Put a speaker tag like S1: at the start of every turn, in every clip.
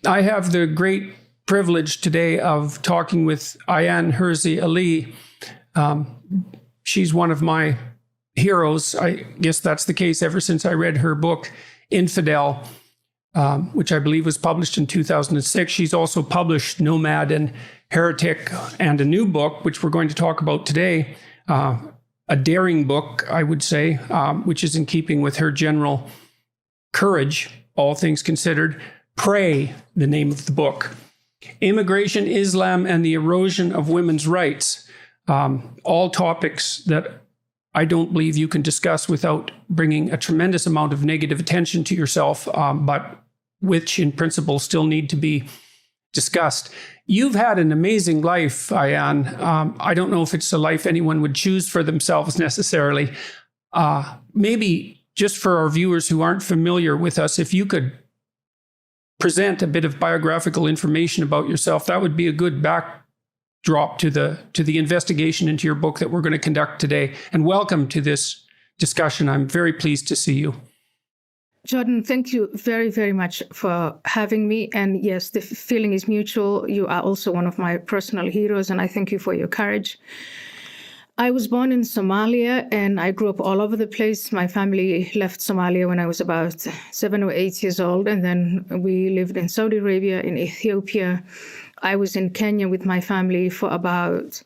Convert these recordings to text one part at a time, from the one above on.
S1: I have the great privilege today of talking with Ayaan Hirsi Ali. She's one of my heroes. I guess that's the case ever since I read her book, Infidel, which I believe was published in 2006. She's also published Nomad and Heretic, and a new book, which we're going to talk about today, a daring book, I would say, which is in keeping with her general courage, all things considered. Pray, the name of the book. Immigration, Islam, and the Erosion of Women's Rights. All topics that I don't believe you can discuss without bringing a tremendous amount of negative attention to yourself, but which in principle still need to be discussed. You've had an amazing life, Ayaan. I don't know if it's a life anyone would choose for themselves necessarily. Maybe just for our viewers who aren't familiar with us, if you could present a bit of biographical information about yourself, that would be a good backdrop to the investigation into your book that we're going to conduct today. And welcome to this discussion. I'm very pleased to see you.
S2: Jordan, thank you very, very much for having me. And yes, the feeling is mutual. You are also one of my personal heroes, and I thank you for your courage. I was born in Somalia, and I grew up all over the place. My family left Somalia when I was about 7 or 8 years old, and then we lived in Saudi Arabia, in Ethiopia. I was in Kenya with my family for about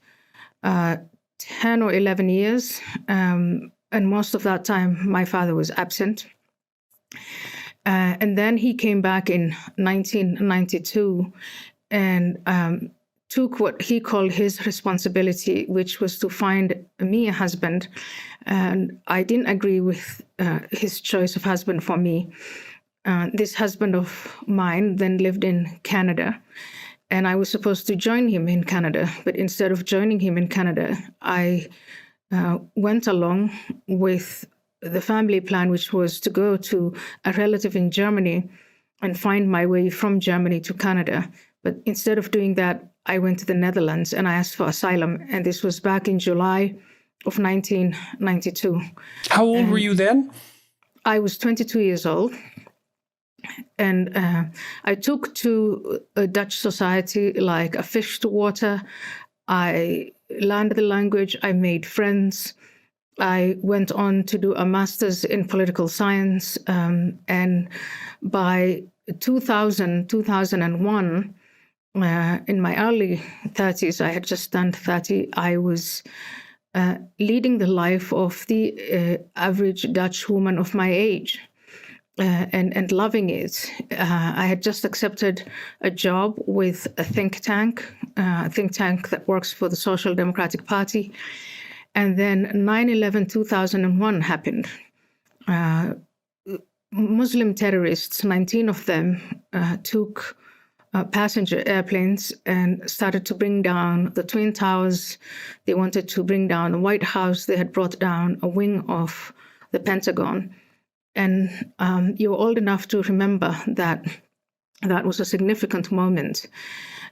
S2: 10 or 11 years, and most of that time, my father was absent. And then he came back in 1992 and took what he called his responsibility, which was to find me a husband. And I didn't agree with his choice of husband for me. This husband of mine then lived in Canada, and I was supposed to join him in Canada. But instead of joining him in Canada, I went along with the family plan, which was to go to a relative in Germany and find my way from Germany to Canada. But instead of doing that, I went to the Netherlands and I asked for asylum. And this was back in July of 1992.
S1: How old were you then?
S2: I was 22 years old. And I took to a Dutch society like a fish to water. I learned the language. I made friends. I went on to do a master's in political science. And by 2001, in my early 30s, I had just turned 30, I was leading the life of the average Dutch woman of my age and loving it. I had just accepted a job with a think tank that works for the Social Democratic Party. And then 9/11/2001 happened. Muslim terrorists, 19 of them, took passenger airplanes and started to bring down the Twin Towers. They wanted to bring down the White House. They had brought down a wing of the Pentagon. And you're old enough to remember that that was a significant moment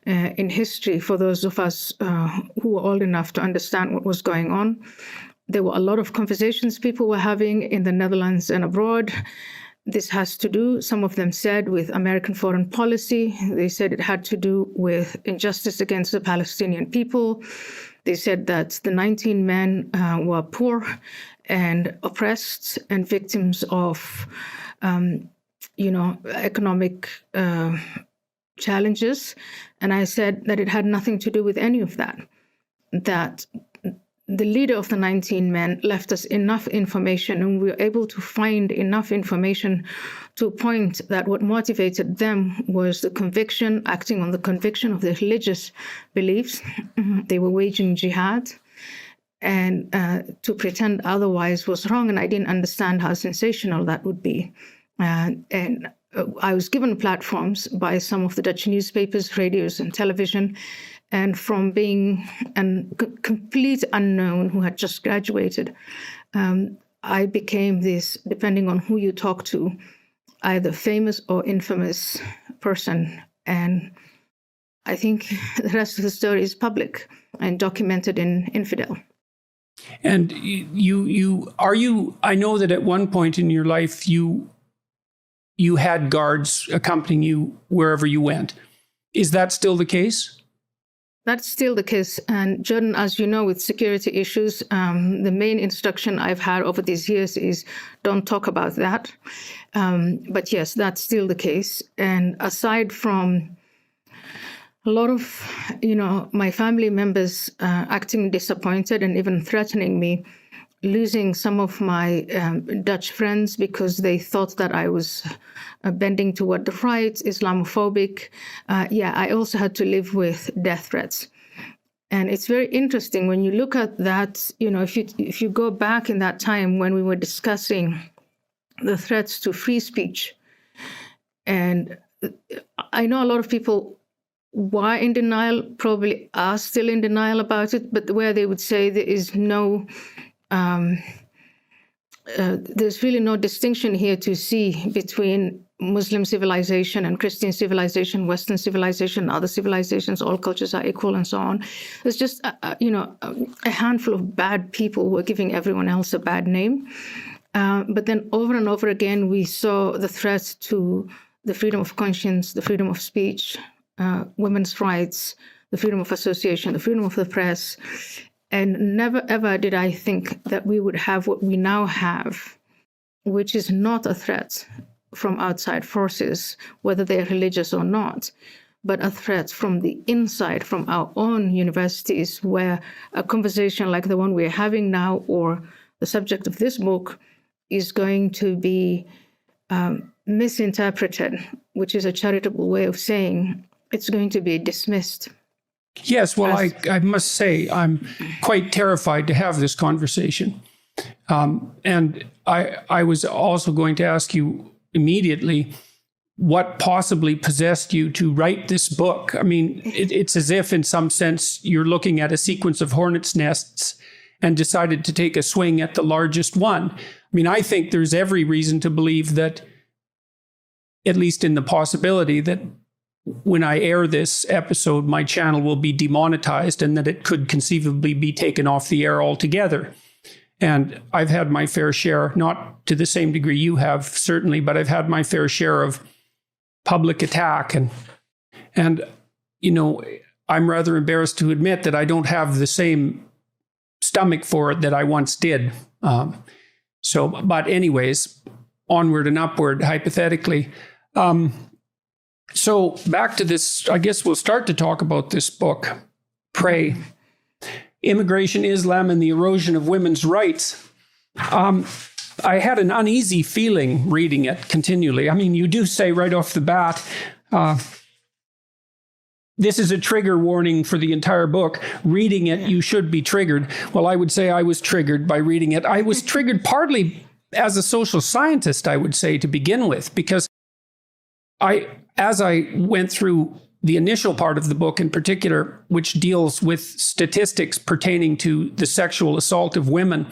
S2: in history for those of us who were old enough to understand what was going on. There were a lot of conversations people were having in the Netherlands and abroad. This has to do, some of them said, with American foreign policy. They said it had to do with injustice against the Palestinian people. They said that the 19 men were poor and oppressed and victims of, economic challenges. And I said that it had nothing to do with any of that, that the leader of the 19 men left us enough information, and we were able to find enough information to point that what motivated them was the conviction, acting on the conviction of their religious beliefs. They were waging jihad, and to pretend otherwise was wrong, and I didn't understand how sensational that would be. And I was given platforms by some of the Dutch newspapers, radios, and television. And from being a complete unknown who had just graduated, I became this, depending on who you talk to, either famous or infamous person. And I think the rest of the story is public and documented in Infidel.
S1: And I know that at one point in your life, you you had guards accompanying you wherever you went. Is that still the case?
S2: That's still the case. And Jordan, as you know, with security issues, the main instruction I've had over these years is don't talk about that. But yes, that's still the case. And aside from a lot of, my family members acting disappointed and even threatening me, losing some of my Dutch friends because they thought that I was bending toward the right, Islamophobic. I also had to live with death threats. And it's very interesting when you look at that, if you go back in that time when we were discussing the threats to free speech. And I know a lot of people were in denial, probably are still in denial about it, but where they would say there is no there's really no distinction here to see between Muslim civilization and Christian civilization, Western civilization, other civilizations, all cultures are equal and so on. There's just, a handful of bad people who are giving everyone else a bad name. But then over and over again, we saw the threats to the freedom of conscience, the freedom of speech, women's rights, the freedom of association, the freedom of the press. And never, ever did I think that we would have what we now have, which is not a threat from outside forces, whether they're religious or not, but a threat from the inside, from our own universities, where a conversation like the one we're having now, or the subject of this book, is going to be misinterpreted, which is a charitable way of saying it's going to be dismissed.
S1: Yes, well, I must say I'm quite terrified to have this conversation. And I was also going to ask you immediately what possibly possessed you to write this book. I mean, it's as if in some sense you're looking at a sequence of hornets' nests and decided to take a swing at the largest one. I mean, I think there's every reason to believe that, at least in the possibility that when I air this episode, my channel will be demonetized and that it could conceivably be taken off the air altogether. And I've had my fair share, not to the same degree you have, certainly, but I've had my fair share of public attack. And I'm rather embarrassed to admit that I don't have the same stomach for it that I once did. But anyways, onward and upward, hypothetically. So back to this, I guess we'll start to talk about this book, Pray, Immigration, Islam, and the Erosion of Women's Rights. I had an uneasy feeling reading it continually. I mean, you do say right off the bat, this is a trigger warning for the entire book. Reading it, you should be triggered. Well, I would say I was triggered by reading it. I was triggered partly as a social scientist, I would say, to begin with, because as I went through the initial part of the book in particular, which deals with statistics pertaining to the sexual assault of women,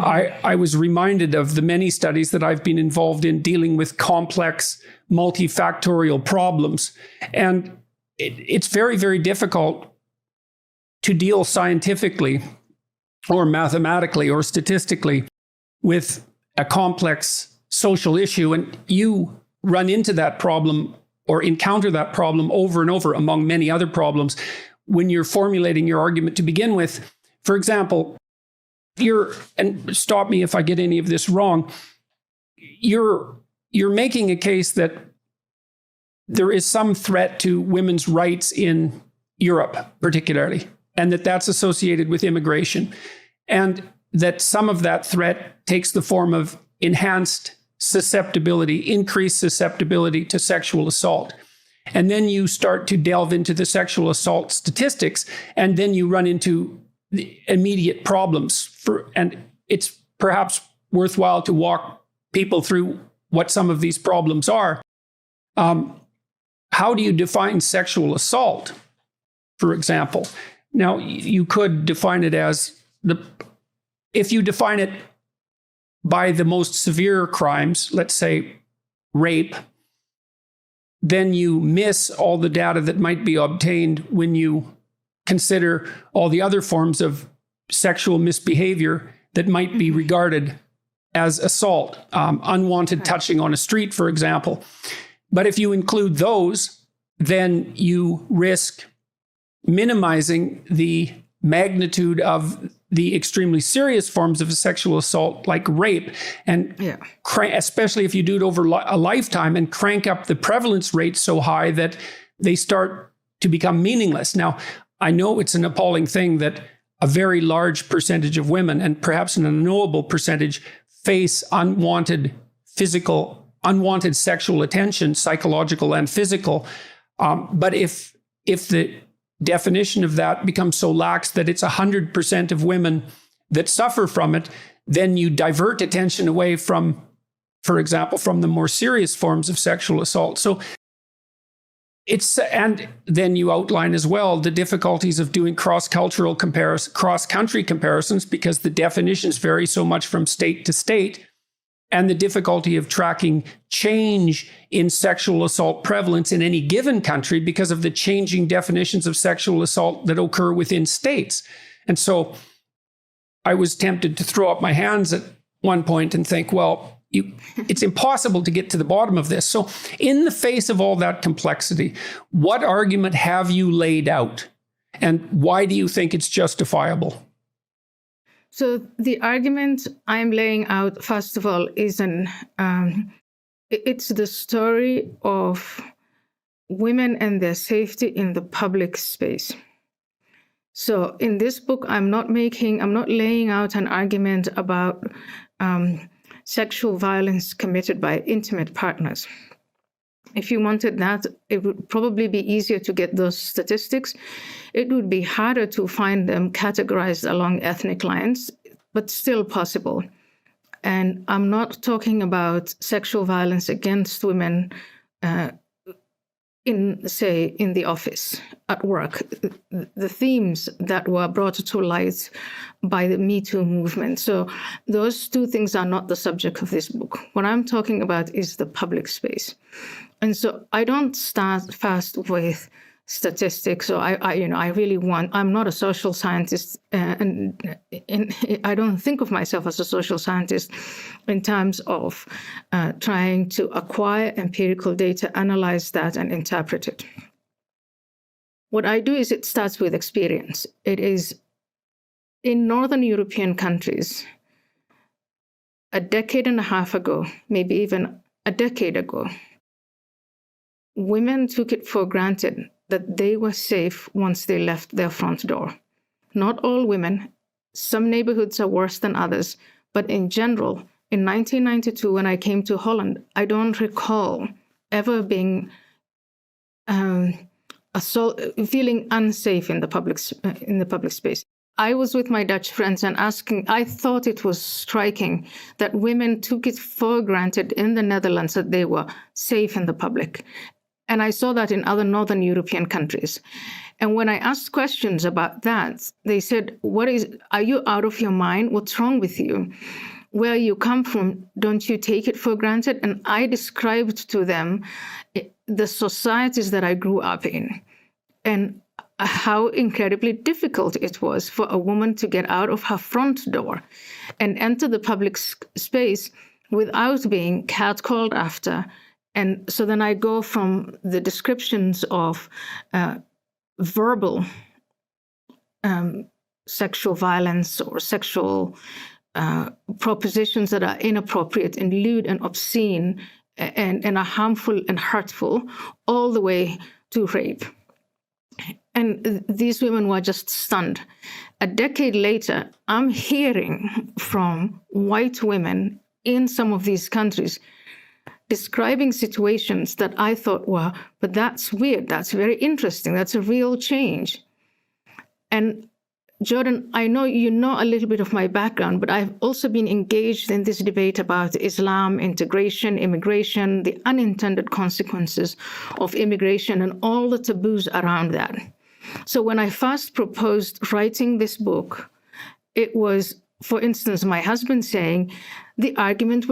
S1: I was reminded of the many studies that I've been involved in dealing with complex, multifactorial problems. And it's very, very difficult to deal scientifically or mathematically or statistically with a complex social issue. And you run into that problem or encounter that problem over and over among many other problems when you're formulating your argument to begin with. For example, and stop me if I get any of this wrong, you're making a case that there is some threat to women's rights in Europe, particularly, and that's associated with immigration, and that some of that threat takes the form of enhanced susceptibility, increased susceptibility to sexual assault. And then you start to delve into the sexual assault statistics, and then you run into the immediate problems. And it's perhaps worthwhile to walk people through what some of these problems are. How do you define sexual assault, for example? Now, you could define it as if you define it by the most severe crimes, let's say rape, then you miss all the data that might be obtained when you consider all the other forms of sexual misbehavior that might be regarded as assault, unwanted touching on a street, for example. But if you include those, then you risk minimizing the magnitude of the extremely serious forms of sexual assault, like rape, and especially if you do it over a lifetime, and crank up the prevalence rate so high that they start to become meaningless. Now, I know it's an appalling thing that a very large percentage of women, and perhaps an unknowable percentage, face unwanted sexual attention, psychological and physical. But if the definition of that becomes so lax that it's 100% of women that suffer from it, then you divert attention away from, for example, from the more serious forms of sexual assault. So and then you outline as well the difficulties of doing cross-country comparisons, because the definitions vary so much from state to state, and the difficulty of tracking change in sexual assault prevalence in any given country because of the changing definitions of sexual assault that occur within states. And so I was tempted to throw up my hands at one point and think, well, it's impossible to get to the bottom of this. So in the face of all that complexity, what argument have you laid out? And why do you think it's justifiable?
S2: So the argument I'm laying out, first of all, is it's the story of women and their safety in the public space. So in this book, I'm not laying out an argument about sexual violence committed by intimate partners. If you wanted that, it would probably be easier to get those statistics. It would be harder to find them categorized along ethnic lines, but still possible. And I'm not talking about sexual violence against women in the office, at work, the themes that were brought to light by the Me Too movement. So those two things are not the subject of this book. What I'm talking about is the public space. And so I don't start first with statistics. So I'm not a social scientist, and I don't think of myself as a social scientist in terms of trying to acquire empirical data, analyze that, and interpret it. What I do is it starts with experience. It is in Northern European countries, a decade and a half ago, maybe even a decade ago, women took it for granted that they were safe once they left their front door. Not all women. Some neighborhoods are worse than others. But in general, in 1992, when I came to Holland, I don't recall ever being feeling unsafe in the public space. I was with my Dutch friends and I thought it was striking that women took it for granted in the Netherlands that they were safe in the public. And I saw that in other Northern European countries. And when I asked questions about that, they said, are you out of your mind? What's wrong with you? Where you come from, don't you take it for granted? And I described to them the societies that I grew up in and how incredibly difficult it was for a woman to get out of her front door and enter the public space without being catcalled after. And so then I go from the descriptions of verbal sexual violence or sexual propositions that are inappropriate and lewd and obscene and are harmful and hurtful, all the way to rape. And these women were just stunned. A decade later, I'm hearing from white women in some of these countries describing situations that I thought were, but that's weird, that's very interesting, that's a real change. And Jordan, I know you know a little bit of my background, but I've also been engaged in this debate about Islam, integration, immigration, the unintended consequences of immigration, and all the taboos around that. So when I first proposed writing this book, it was, for instance, my husband saying, the argument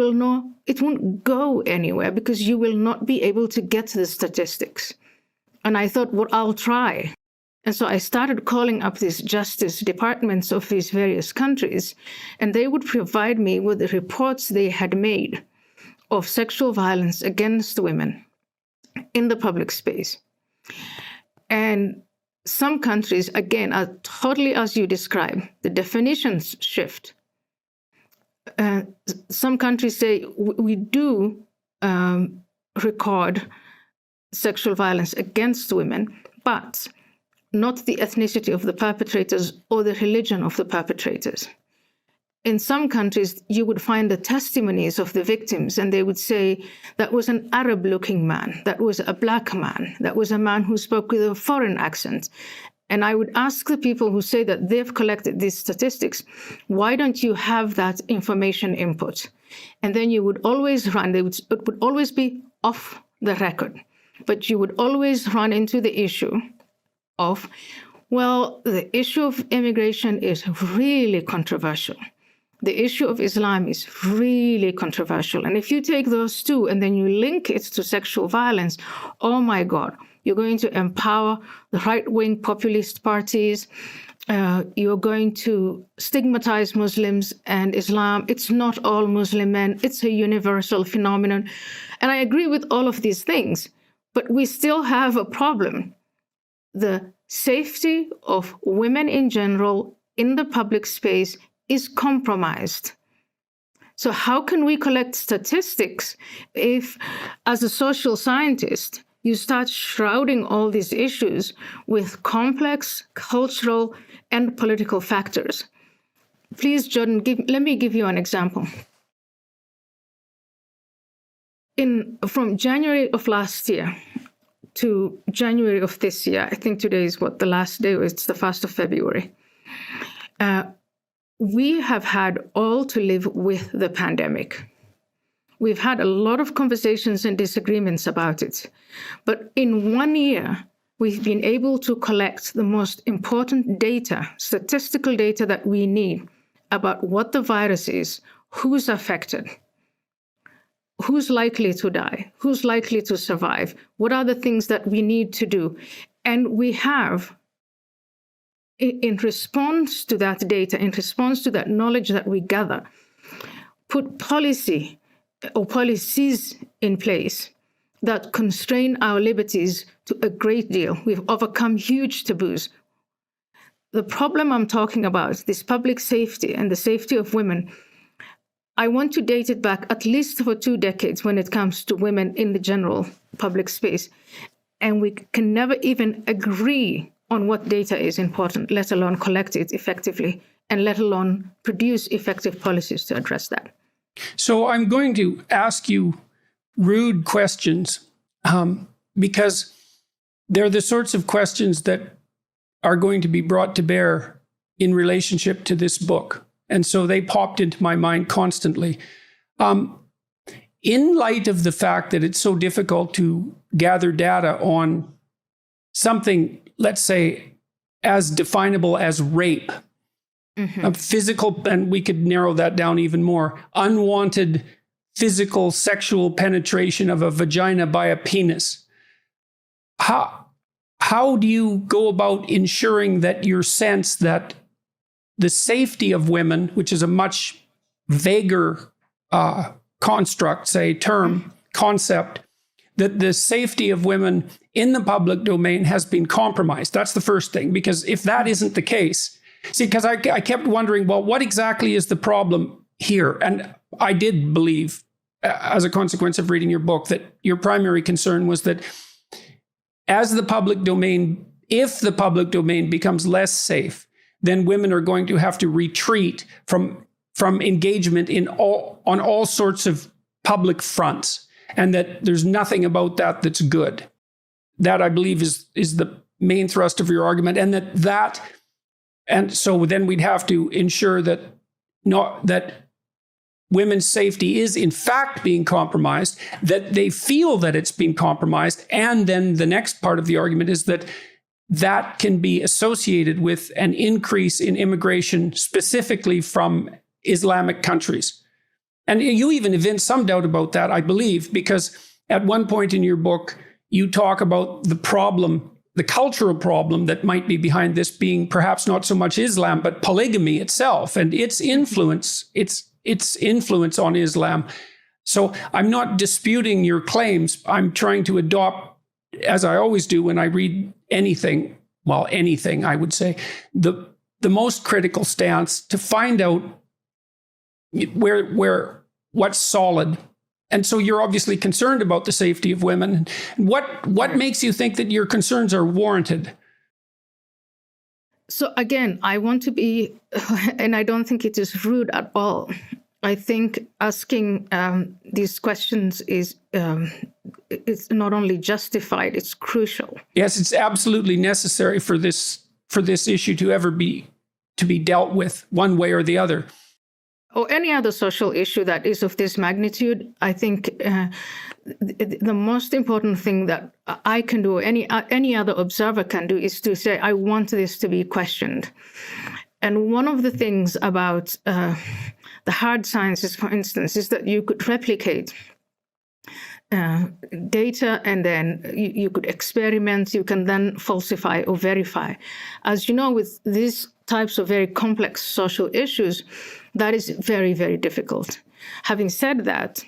S2: it won't go anywhere because you will not be able to get to the statistics. And I thought, well, I'll try. And so I started calling up these justice departments of these various countries, and they would provide me with the reports they had made of sexual violence against women in the public space. And some countries, again, are totally as you describe, the definitions shift. Some countries say we do record sexual violence against women, but not the ethnicity of the perpetrators or the religion of the perpetrators. In some countries, you would find the testimonies of the victims, and they would say that was an Arab-looking man, that was a black man, that was a man who spoke with a foreign accent. And I would ask the people who say that they've collected these statistics, why don't you have that information input? And then you would always run, it would always be off the record, but you would always run into the issue of, well, the issue of immigration is really controversial. The issue of Islam is really controversial. And if you take those two and then you link it to sexual violence, oh my God, you're going to empower the right-wing populist parties. You're going to stigmatize Muslims and Islam. It's not all Muslim men. It's a universal phenomenon. And I agree with all of these things, but we still have a problem. The safety of women in general in the public space is compromised. So how can we collect statistics if, as a social scientist, you start shrouding all these issues with complex cultural and political factors? Please, Jordan, let me give you an example. From January of last year to January of this year, I think today is the last day, it's the 1st of February. We have had all to live with the pandemic. We've had a lot of conversations and disagreements about it. But in 1 year, we've been able to collect the most important data, statistical data that we need about what the virus is, who's affected, who's likely to die, who's likely to survive, what are the things that we need to do. And we have, in response to that data, in response to that knowledge that we gather, put policy or policies in place that constrain our liberties to a great deal. We've overcome huge taboos. The problem I'm talking about, this public safety and the safety of women, I want to date it back at least for 2 decades when it comes to women in the general public space. And we can never even agree on what data is important, let alone collect it effectively, and let alone produce effective policies to address that.
S1: So I'm going to ask you rude questions because they're the sorts of questions that are going to be brought to bear in relationship to this book. And so they popped into my mind constantly. In light of the fact that it's so difficult to gather data on something, let's say, as definable as rape, physical, and we could narrow that down even more, unwanted physical sexual penetration of a vagina by a penis. How do you go about ensuring that your sense that the safety of women, which is a much vaguer construct, say, term, concept, that the safety of women in the public domain has been compromised? That's the first thing, because if that isn't the case, see, because I kept wondering, well, what exactly is the problem here? And I did believe, as a consequence of reading your book, that your primary concern was that as the public domain, if the public domain becomes less safe, then women are going to have to retreat from engagement on all sorts of public fronts, and that there's nothing about that that's good. That, I believe, is the main thrust of your argument, and so then we'd have to ensure that women's safety is in fact being compromised, that they feel that it's being compromised, and then the next part of the argument is that that can be associated with an increase in immigration, specifically from Islamic countries. And you even evince some doubt about that, I believe, because at one point in your book, you talk about the problem the cultural problem that might be behind this being perhaps not so much Islam, but polygamy itself and its influence, its influence on Islam. So I'm not disputing your claims. I'm trying to adopt, as I always do when I read anything, I would say, the most critical stance to find out where what's solid. And so you're obviously concerned about the safety of women. What makes you think that your concerns are warranted?
S2: So again, I want to be, and I don't think it is rude at all. I think asking these questions is it's not only justified, it's crucial.
S1: Yes, it's absolutely necessary for this issue to ever be dealt with one way or the other.
S2: Or any other social issue that is of this magnitude. I think the most important thing that I can do, or any other observer can do, is to say, I want this to be questioned. And one of the things about the hard sciences, for instance, is that you could replicate data, and then you could experiment, you can then falsify or verify. As you know, with these types of very complex social issues, that is very, very difficult. Having said that,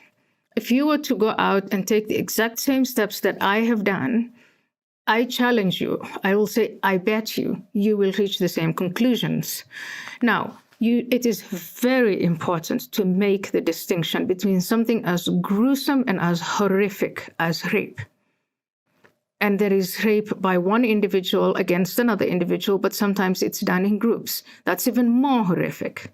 S2: if you were to go out and take the exact same steps that I have done, I challenge you. I will say, I bet you will reach the same conclusions. Now, it is very important to make the distinction between something as gruesome and as horrific as rape. And there is rape by one individual against another individual, but sometimes it's done in groups. That's even more horrific.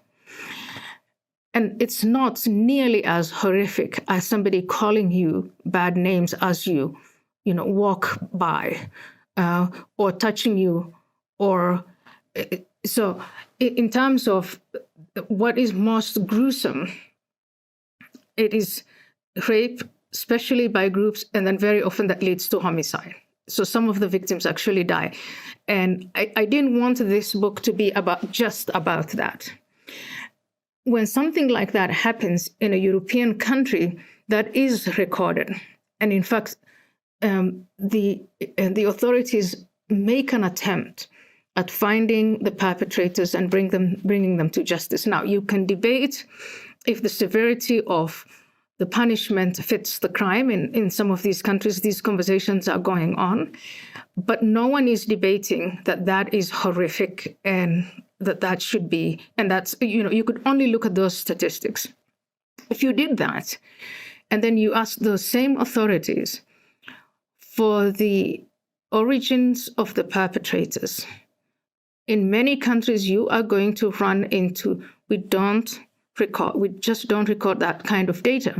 S2: And it's not nearly as horrific as somebody calling you bad names as you walk by, or touching you, or so. In terms of what is most gruesome, it is rape, especially by groups, and then very often that leads to homicide. So some of the victims actually die. And I didn't want this book to be just about that. When something like that happens in a European country, that is recorded. And in fact, the authorities make an attempt at finding the perpetrators and bringing them to justice. Now, you can debate if the severity of the punishment fits the crime. In some of these countries, these conversations are going on, but no one is debating that is horrific and that should be, and that's, you could only look at those statistics. If you did that, and then you ask those same authorities for the origins of the perpetrators, in many countries, you are going to run into, we just don't record that kind of data.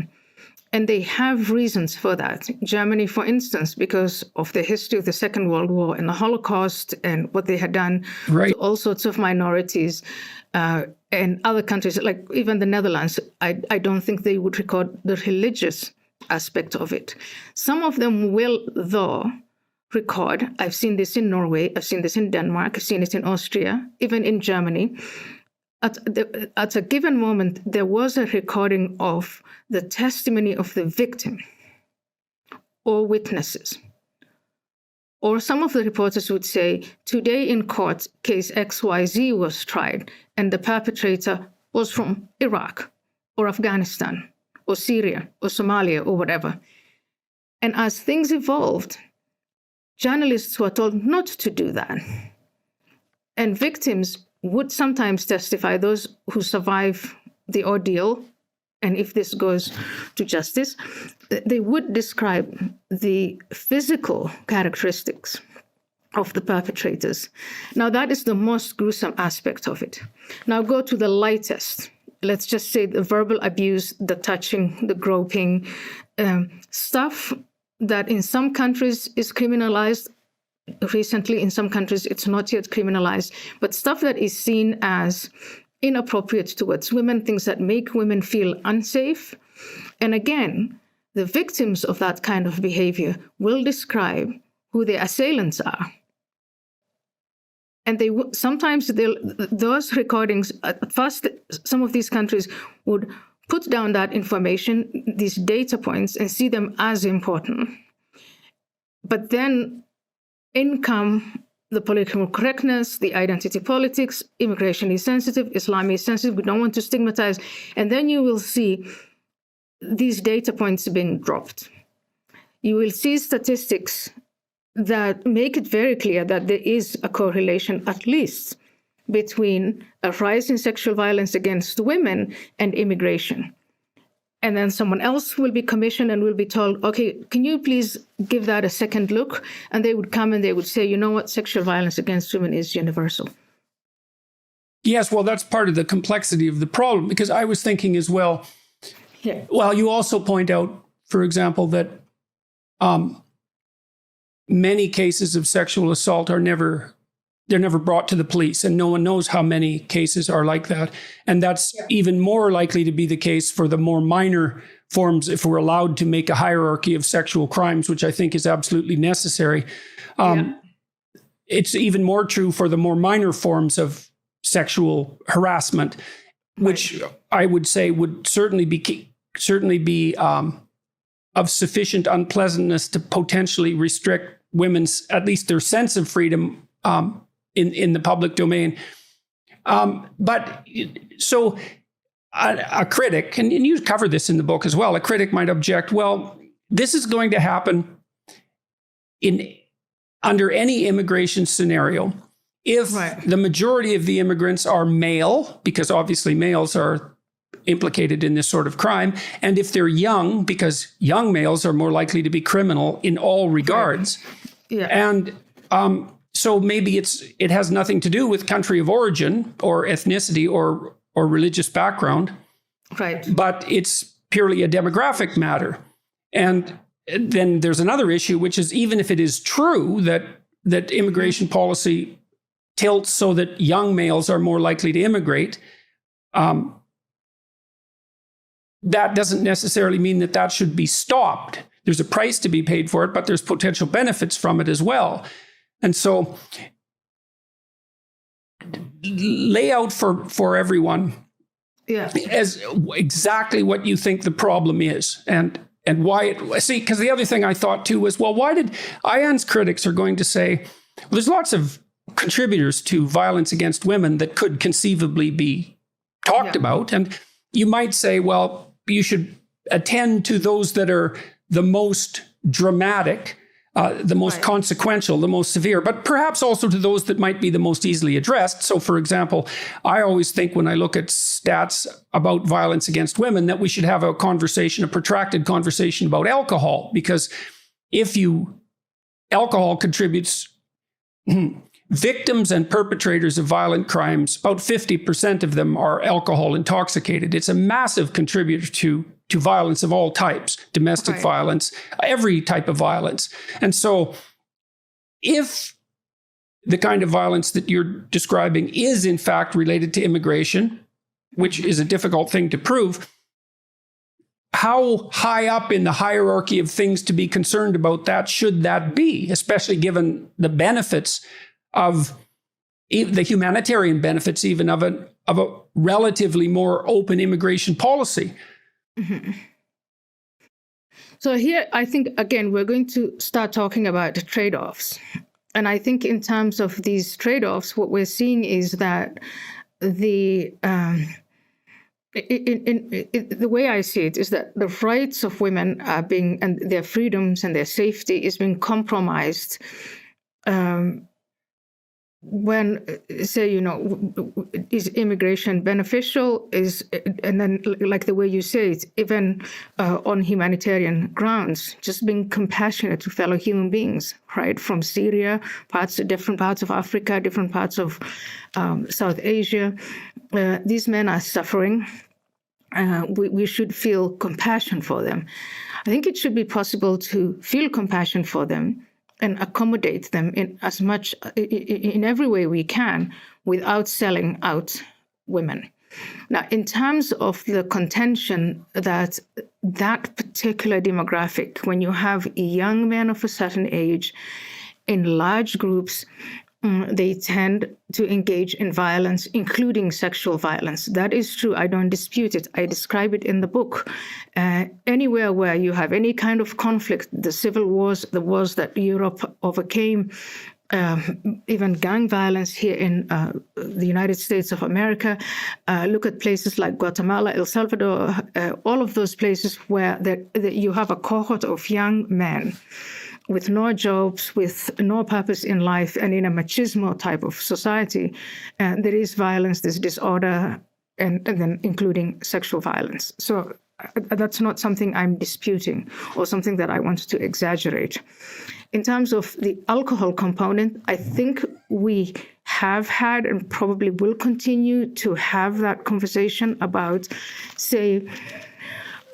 S2: And they have reasons for that. Germany, for instance, because of the history of the Second World War and the Holocaust and what they had done to all sorts of minorities, and other countries, like even the Netherlands, I don't think they would record the religious aspect of it. Some of them will, though, record. I've seen this in Norway, I've seen this in Denmark, I've seen it in Austria, even in Germany. At a given moment, there was a recording of the testimony of the victim or witnesses. Or some of the reporters would say, today in court, case XYZ was tried, and the perpetrator was from Iraq or Afghanistan or Syria or Somalia or whatever. And as things evolved, journalists were told not to do that. And victims would sometimes testify, those who survive the ordeal, and if this goes to justice, they would describe the physical characteristics of the perpetrators. Now, that is the most gruesome aspect of it. Now, go to the lightest. Let's just say the verbal abuse, the touching, the groping, stuff that in some countries is criminalized. Recently, in some countries, it's not yet criminalized, but stuff that is seen as inappropriate towards women, things that make women feel unsafe. And again, the victims of that kind of behavior will describe who their assailants are. And sometimes those recordings, at first, some of these countries would put down that information, these data points, and see them as important. But then income, the political correctness, the identity politics, immigration is sensitive, Islam is sensitive, we don't want to stigmatize. And then you will see these data points being dropped. You will see statistics that make it very clear that there is a correlation, at least, between a rise in sexual violence against women and immigration. And then someone else will be commissioned and will be told, okay, can you please give that a second look? And they would come and they would say, you know what, sexual violence against women is universal.
S1: Yes, well, that's part of the complexity of the problem, because I was thinking as well, well, you also point out, for example, that many cases of sexual assault they're never brought to the police, and no one knows how many cases are like that. And that's even more likely to be the case for the more minor forms, if we're allowed to make a hierarchy of sexual crimes, which I think is absolutely necessary. It's even more true for the more minor forms of sexual harassment, which I would say would certainly be of sufficient unpleasantness to potentially restrict women's, at least their sense of freedom in the public domain. But so a critic, and you cover this in the book as well, a critic might object, well, this is going to happen under any immigration scenario if the majority of the immigrants are male, because obviously males are implicated in this sort of crime, and if they're young, because young males are more likely to be criminal in all regards. And so maybe it has nothing to do with country of origin or ethnicity or religious background, but it's purely a demographic matter. And then there's another issue, which is even if it is true that immigration policy tilts so that young males are more likely to immigrate, that doesn't necessarily mean that should be stopped. There's a price to be paid for it, but there's potential benefits from it as well. And so lay out for everyone as exactly what you think the problem is and why it, see, because the other thing I thought too was, well, why did Ayaan's critics are going to say, well, there's lots of contributors to violence against women that could conceivably be talked about. And you might say, well, you should attend to those that are the most dramatic, the most consequential, the most severe, but perhaps also to those that might be the most easily addressed. So, for example, I always think when I look at stats about violence against women that we should have a protracted conversation about alcohol, because alcohol contributes, victims and perpetrators of violent crimes, about 50% of them are alcohol intoxicated. It's a massive contributor to violence of all types, domestic violence, every type of violence. And so if the kind of violence that you're describing is in fact related to immigration, which is a difficult thing to prove, how high up in the hierarchy of things to be concerned about that should that be, especially given the benefits of the humanitarian benefits even of a relatively more open immigration policy?
S2: So here, I think, again, we're going to start talking about the trade-offs. And I think in terms of these trade-offs, what we're seeing is that the way I see it is that the rights of women are being, and their freedoms and their safety is being compromised when, say, is immigration beneficial? And then, like the way you say it, even on humanitarian grounds, just being compassionate to fellow human beings, right? From Syria, different parts of Africa, different parts of South Asia. These men are suffering. We should feel compassion for them. I think it should be possible to feel compassion for them and accommodate them in every way we can without selling out women. Now, in terms of the contention that particular demographic, when you have young men of a certain age in large groups, they tend to engage in violence, including sexual violence. That is true. I don't dispute it. I describe it in the book. Anywhere where you have any kind of conflict, the civil wars, the wars that Europe overcame, even gang violence here in the United States of America. Look at places like Guatemala, El Salvador, all of those places where you have a cohort of young men with no jobs, with no purpose in life, and in a machismo type of society. There is violence, there's disorder, and then including sexual violence. So that's not something I'm disputing or something that I want to exaggerate. In terms of the alcohol component, I think we have had and probably will continue to have that conversation about, say,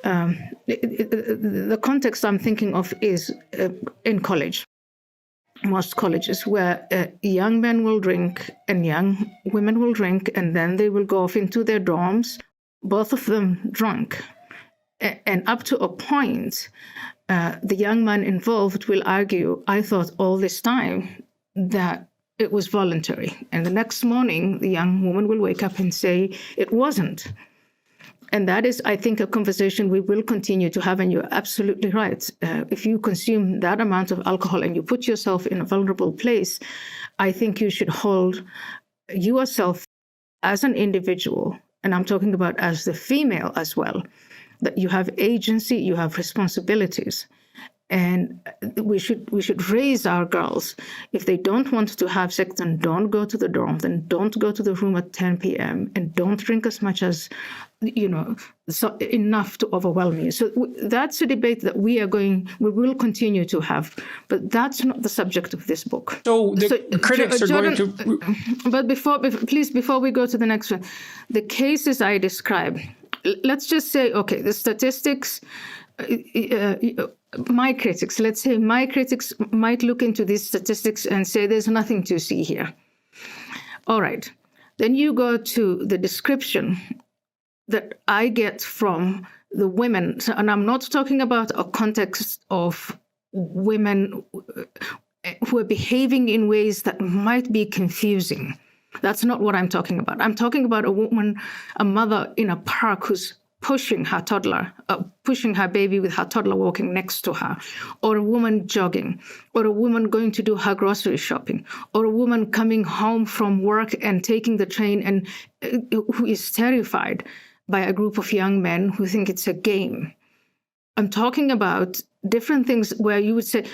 S2: the context I'm thinking of is in college, most colleges, where young men will drink and young women will drink, and then they will go off into their dorms, both of them drunk. And up to a point, the young man involved will argue, I thought all this time that it was voluntary. And the next morning, the young woman will wake up and say it wasn't. And that is, I think, a conversation we will continue to have. And you're absolutely right. If you consume that amount of alcohol and you put yourself in a vulnerable place, I think you should hold yourself as an individual, and I'm talking about as the female as well, that you have agency, you have responsibilities. And we should raise our girls. If they don't want to have sex, then don't go to the dorm, then don't go to the room at 10 p.m. and don't drink as much as, enough to overwhelm you. So that's a debate that we will continue to have, but that's not the subject of this book.
S1: So the critics are
S2: Jordan,
S1: going to...
S2: But before we go to the next one, the cases I describe, let's just say, okay, the statistics, my critics might look into these statistics and say there's nothing to see here. All right. Then you go to the description that I get from the women. So, and I'm not talking about a context of women who are behaving in ways that might be confusing. That's not what I'm talking about. I'm talking about a woman, a mother in a park who's pushing her toddler, pushing her baby with her toddler walking next to her, or a woman jogging, or a woman going to do her grocery shopping, or a woman coming home from work and taking the train and who is terrified by a group of young men who think it's a game. I'm talking about different things where you would say,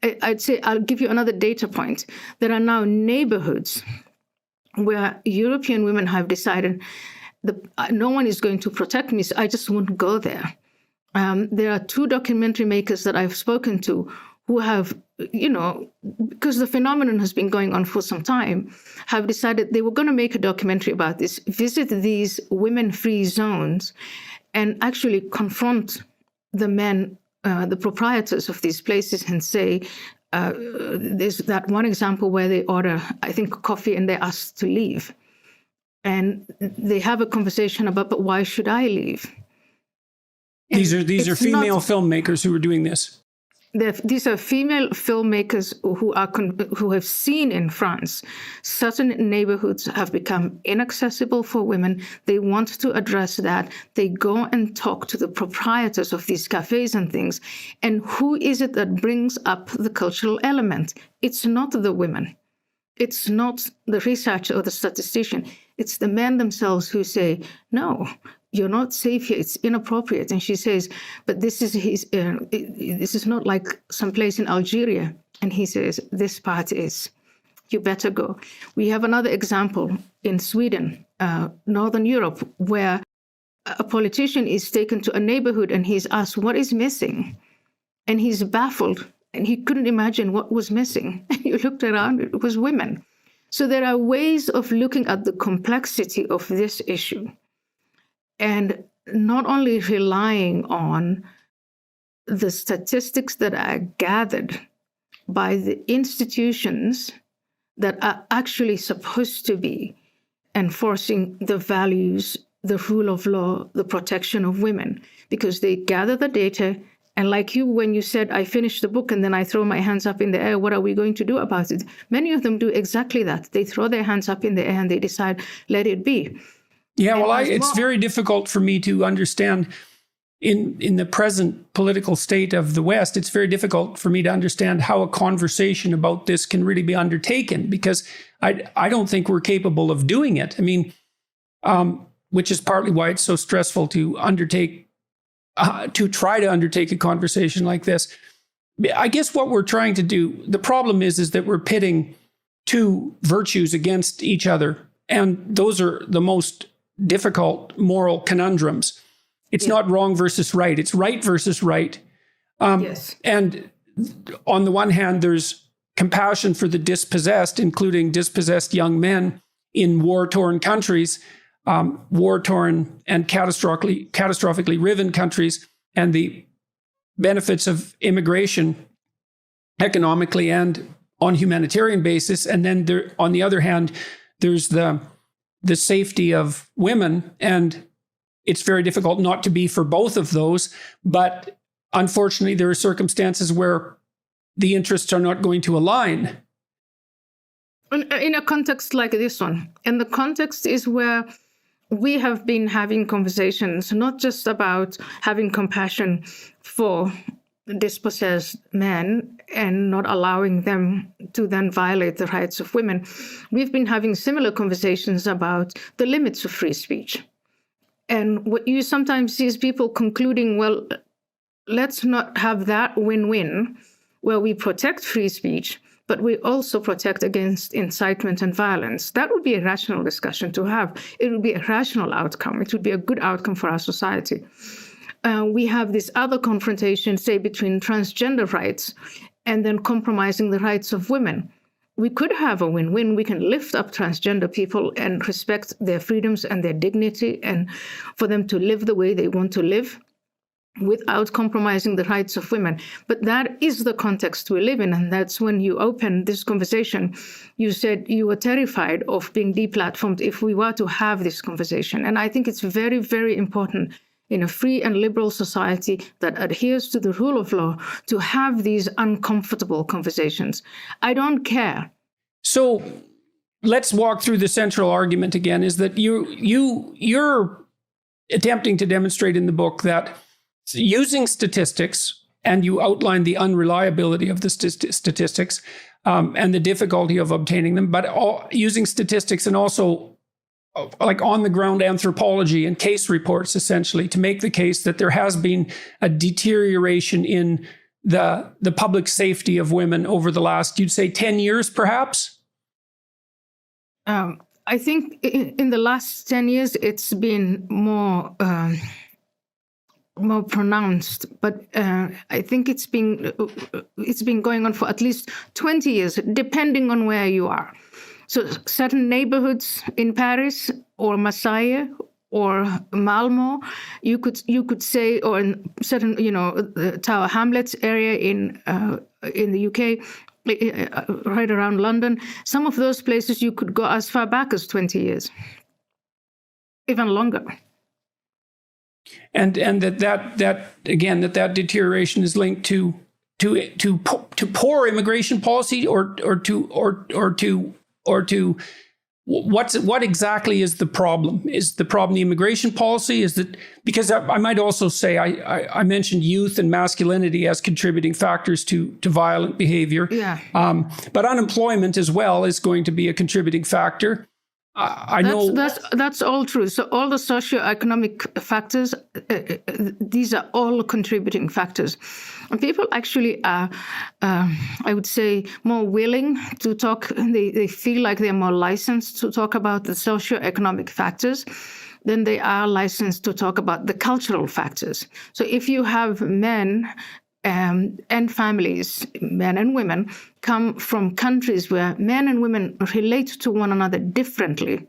S2: I'd say, I'll give you another data point. There are now neighborhoods where European women have decided no one is going to protect me, so I just won't go there. There are 2 documentary makers that I've spoken to who have, because the phenomenon has been going on for some time, have decided they were going to make a documentary about this, visit these women-free zones, and actually confront the men, the proprietors of these places, and say, there's that one example where they order, I think, coffee, and they're asked to leave. And they have a conversation about, but why should I leave? And
S1: these are female filmmakers who are doing this.
S2: These are female filmmakers who have seen in France certain neighborhoods have become inaccessible for women. They want to address that. They go and talk to the proprietors of these cafes and things. And who is it that brings up the cultural element? It's not the women. It's not the researcher or the statistician. It's the men themselves who say, no, you're not safe here. It's inappropriate. And she says, but this is not like someplace in Algeria. And he says, this part is. You better go. We have another example in Sweden, Northern Europe, where a politician is taken to a neighborhood and he's asked, what is missing? And he's baffled. And he couldn't imagine what was missing. You looked around, it was women. So there are ways of looking at the complexity of this issue and not only relying on the statistics that are gathered by the institutions that are actually supposed to be enforcing the values, the rule of law, the protection of women, because they gather the data And like you, when you said, I finished the book and then I throw my hands up in the air, what are we going to do about it? Many of them do exactly that. They throw their hands up in the air and they decide, let it be.
S1: Yeah, well, it's very difficult for me to understand in the present political state of the West. It's very difficult for me to understand how a conversation about this can really be undertaken, because I don't think we're capable of doing it. I mean, which is partly why it's so stressful to try to undertake a conversation like this. I guess what we're trying to do, the problem is that we're pitting two virtues against each other, and those are the most difficult moral conundrums. It's not wrong versus right. It's right versus right.
S2: Yes.
S1: And on the one hand, there's compassion for the dispossessed, including dispossessed young men in war-torn countries, war-torn and catastrophically riven countries, and the benefits of immigration economically and on humanitarian basis. And then there, on the other hand, there's the safety of women, and it's very difficult not to be for both of those. But unfortunately, there are circumstances where the interests are not going to align.
S2: In a context like this one, and the context is where we have been having conversations, not just about having compassion for dispossessed men and not allowing them to then violate the rights of women. We've been having similar conversations about the limits of free speech. And what you sometimes see is people concluding, well, let's not have that win-win where we protect free speech, but we also protect against incitement and violence. That would be a rational discussion to have. It would be a rational outcome. It would be a good outcome for our society. We have this other confrontation, say, between transgender rights and then compromising the rights of women. We could have a win-win. We can lift up transgender people and respect their freedoms and their dignity, and for them to live the way they want to live without compromising the rights of women. But that is the context we live in, and that's when you opened this conversation. You said you were terrified of being deplatformed if we were to have this conversation. And I think it's very, very important in a free and liberal society that adheres to the rule of law to have these uncomfortable conversations. I don't care.
S1: So let's walk through the central argument again, is that you're attempting to demonstrate in the book that using statistics, and you outline the unreliability of the statistics and the difficulty of obtaining them, but using statistics and also like on-the-ground anthropology and case reports, essentially, to make the case that there has been a deterioration in the public safety of women over the last, you'd say, 10 years, perhaps?
S2: I think in the last 10 years, it's been more pronounced, but I think it's been going on for at least 20 years, depending on where you are. So certain neighborhoods in Paris or Marseille or Malmo, you could say, or in certain, the Tower Hamlets area in the UK, right around London, some of those places you could go as far back as 20 years, even longer.
S1: And that deterioration is linked to poor immigration policy, or to what exactly is the problem? Is the problem the immigration policy? Is that, because I might also say I mentioned youth and masculinity as contributing factors to violent behavior.
S2: Yeah.
S1: But unemployment as well is going to be a contributing factor. I know
S2: that's all true. So all the socioeconomic factors, these are all contributing factors. And people actually are, I would say, more willing to talk. They feel like they're more licensed to talk about the socioeconomic factors than they are licensed to talk about the cultural factors. So if you have men and families, men and women, come from countries where men and women relate to one another differently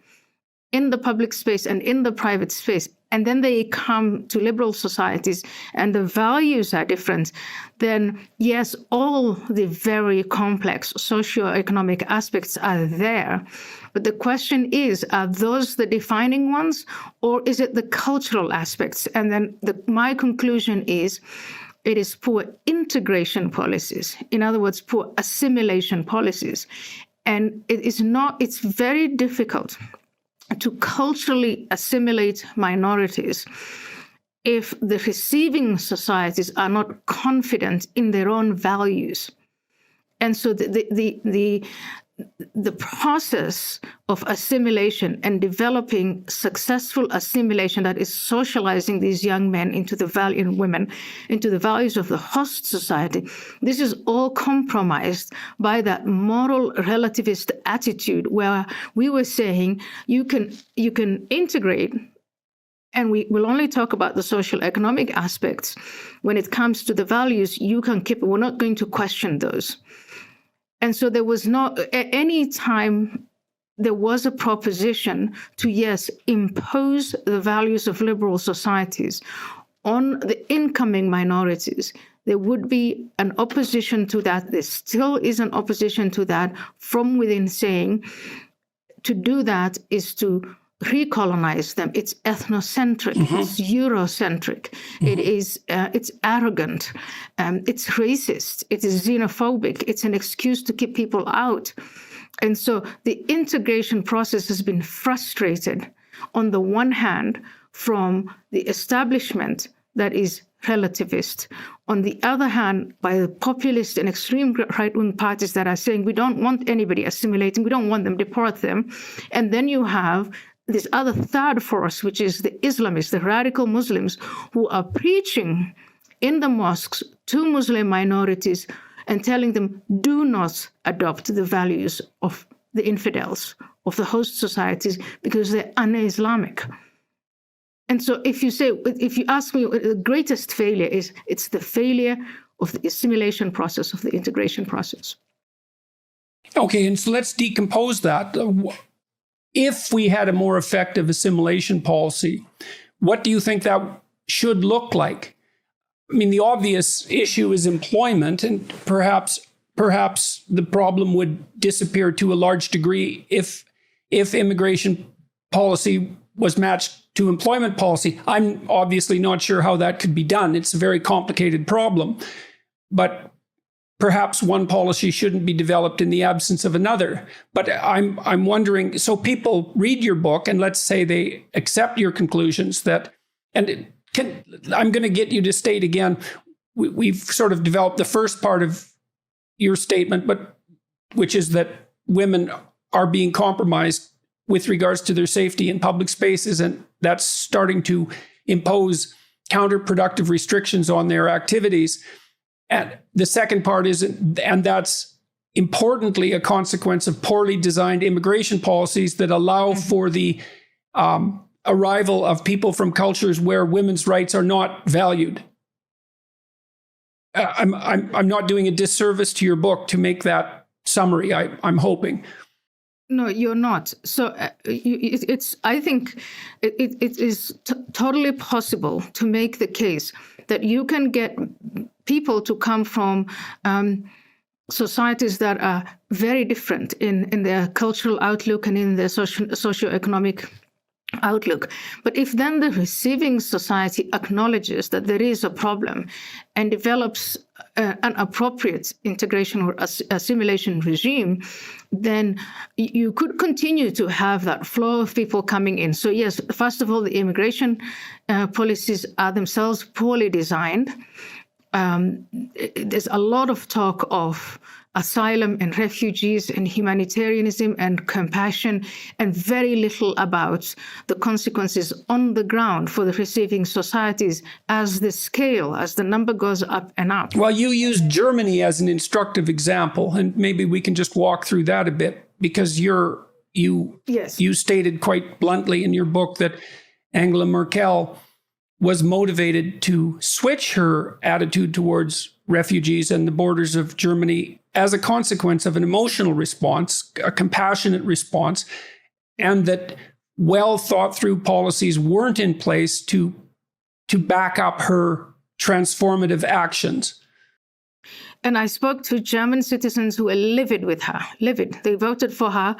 S2: in the public space and in the private space, and then they come to liberal societies and the values are different, then yes, all the very complex socioeconomic aspects are there. But the question is, are those the defining ones, or is it the cultural aspects? And then my conclusion is, It is poor integration policies. In other words, poor assimilation policies. And it's very difficult to culturally assimilate minorities if the receiving societies are not confident in their own values. And so the process of assimilation and developing successful assimilation, that is socializing these young men into the value and women into the values of the host society, this is all compromised by that moral relativist attitude where we were saying you can integrate, and we will only talk about the social economic aspects. When it comes to the values, you can keep, we're not going to question those. And so there was any time there was a proposition to, yes, impose the values of liberal societies on the incoming minorities, there would be an opposition to that. There still is an opposition to that from within, saying to do that is to recolonize them. It's ethnocentric, it's Eurocentric, it's arrogant, it's racist, it is xenophobic, it's an excuse to keep people out. And so the integration process has been frustrated, on the one hand, from the establishment that is relativist, on the other hand, by the populist and extreme right-wing parties that are saying we don't want anybody assimilating, we don't want them, deport them. And then you have this other third force, which is the Islamists, the radical Muslims, who are preaching in the mosques to Muslim minorities and telling them, do not adopt the values of the infidels, of the host societies, because they're un-Islamic. And so if you ask me, the greatest failure is, it's the failure of the assimilation process, of the integration process.
S1: Okay, and so let's decompose that. If we had a more effective assimilation policy, what do you think that should look like? I mean, the obvious issue is employment, and perhaps the problem would disappear to a large degree if immigration policy was matched to employment policy. I'm obviously not sure how that could be done. It's a very complicated problem, but perhaps one policy shouldn't be developed in the absence of another. But I'm wondering, so people read your book and let's say they accept your conclusions I'm going to get you to state again, we've sort of developed the first part of your statement, but which is that women are being compromised with regards to their safety in public spaces, and that's starting to impose counterproductive restrictions on their activities. And the second part is, and that's importantly a consequence of poorly designed immigration policies that allow for the arrival of people from cultures where women's rights are not valued. I'm not doing a disservice to your book to make that summary, I'm hoping.
S2: No, you're not. So I think it is totally possible to make the case that you can get people to come from societies that are very different in their cultural outlook and in their socioeconomic outlook. But if then the receiving society acknowledges that there is a problem and develops an appropriate integration or assimilation regime, then you could continue to have that flow of people coming in. So yes, first of all, the immigration policies are themselves poorly designed. There's a lot of talk of asylum and refugees and humanitarianism and compassion, and very little about the consequences on the ground for the receiving societies as the number goes up and up.
S1: Well, you used Germany as an instructive example, and maybe we can just walk through that a bit, because you stated quite bluntly in your book that Angela Merkel was motivated to switch her attitude towards refugees and the borders of Germany as a consequence of an emotional response, a compassionate response, and that well thought through policies weren't in place to back up her transformative actions.
S2: And I spoke to German citizens who were livid with her, livid. They voted for her,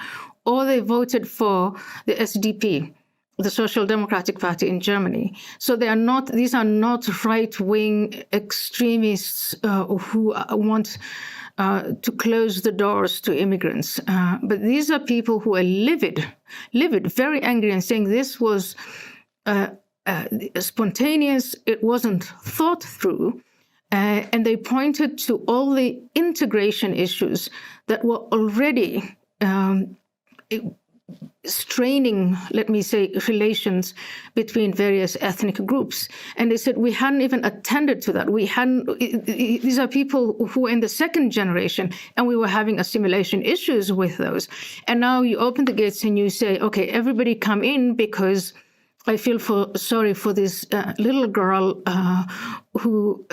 S2: or they voted for the SDP. the Social Democratic Party in Germany. So these are not right-wing extremists who want to close the doors to immigrants. But these are people who are livid, very angry, and saying this was spontaneous, it wasn't thought through. And they pointed to all the integration issues that were already straining, let me say, relations between various ethnic groups. And they said, we hadn't even attended to that. These are people who are in the second generation, and we were having assimilation issues with those. And now you open the gates and you say, okay, everybody come in, because I feel sorry for this little girl who's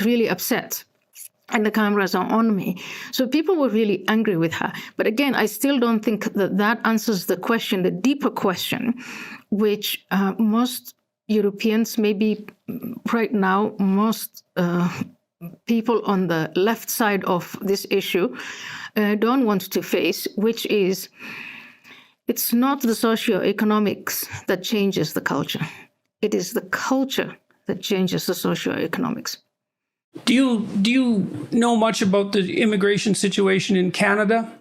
S2: really upset. And the cameras are on me. So people were really angry with her. But again, I still don't think that answers the question, the deeper question, which most Europeans, maybe right now, most people on the left side of this issue don't want to face, which is, it's not the socioeconomics that changes the culture. It is the culture that changes the socioeconomics.
S1: Do you know much about the immigration situation in Canada?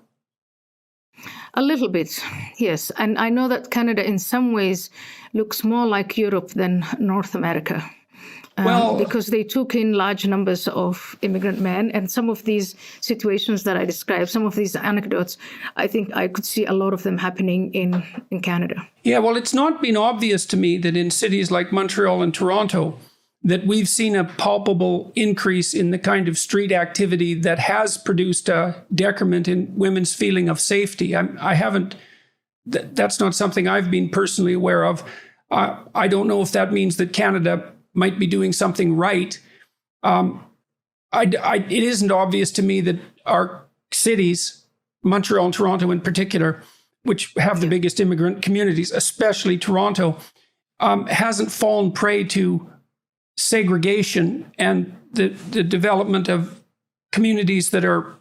S2: A little bit, yes. And I know that Canada in some ways looks more like Europe than North America. Because they took in large numbers of immigrant men, and some of these situations that I described, some of these anecdotes, I think I could see a lot of them happening in Canada. Yeah, well, it's not been obvious to me that in cities like Montreal and Toronto, that we've seen a palpable increase in the kind of street activity that has produced a decrement in women's feeling of safety. I haven't, that's not something I've been personally aware of. I don't know if that means that Canada might be doing something right. It isn't obvious to me that our cities, Montreal and Toronto in particular, which have the biggest immigrant communities, especially Toronto, hasn't fallen prey to segregation and the development of communities that are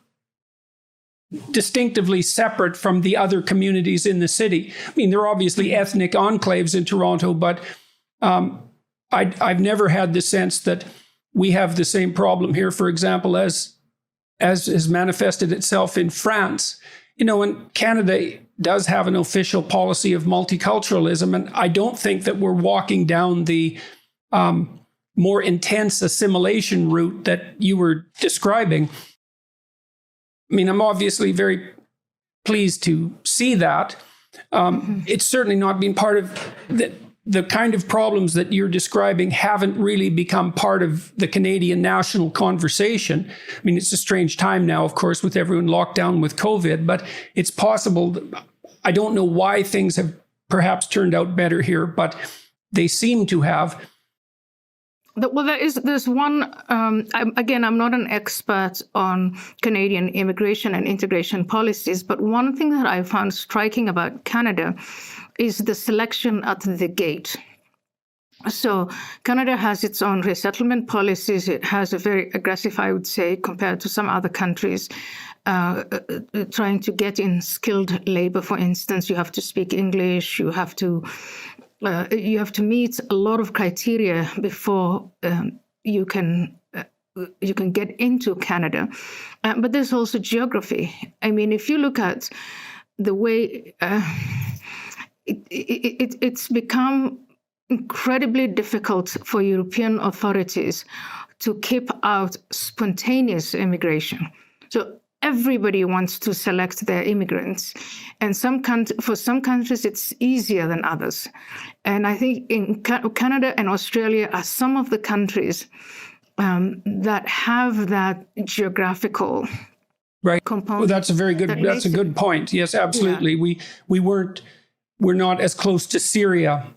S2: distinctively separate from the other communities in the city. I mean, there are obviously ethnic enclaves in Toronto, but I've never had the sense that we have the same problem here, for example, as has manifested itself in France. And Canada does have an official policy of multiculturalism, and I don't think that we're walking down the more intense assimilation route that you were describing. I mean, I'm obviously very pleased to see that. It's certainly not been part of the kind of problems that you're describing haven't really become part of the Canadian national conversation. I mean, it's a strange time now, of course, with everyone locked down with COVID, but it's possible. I don't know why things have perhaps turned out better here, but they seem to have. Well, there's one, again, I'm not an expert on Canadian immigration and integration policies, but one thing that I found striking about Canada is the selection at the gate. So Canada has its own resettlement policies. It has a very aggressive, I would say, compared to some other countries, trying to get in skilled labor. For instance, you have to speak English, you have to meet a lot of criteria before you can get into Canada. But there's also geography. I mean, if you look at the way it's become incredibly difficult for European authorities to keep out spontaneous immigration. So everybody wants to select their immigrants. And for some countries, it's easier than others. And I think in Canada and Australia are some of the countries that have that geographical component.
S1: Well, that's a good point. Yes, absolutely. Yeah. We're not as close to Syria.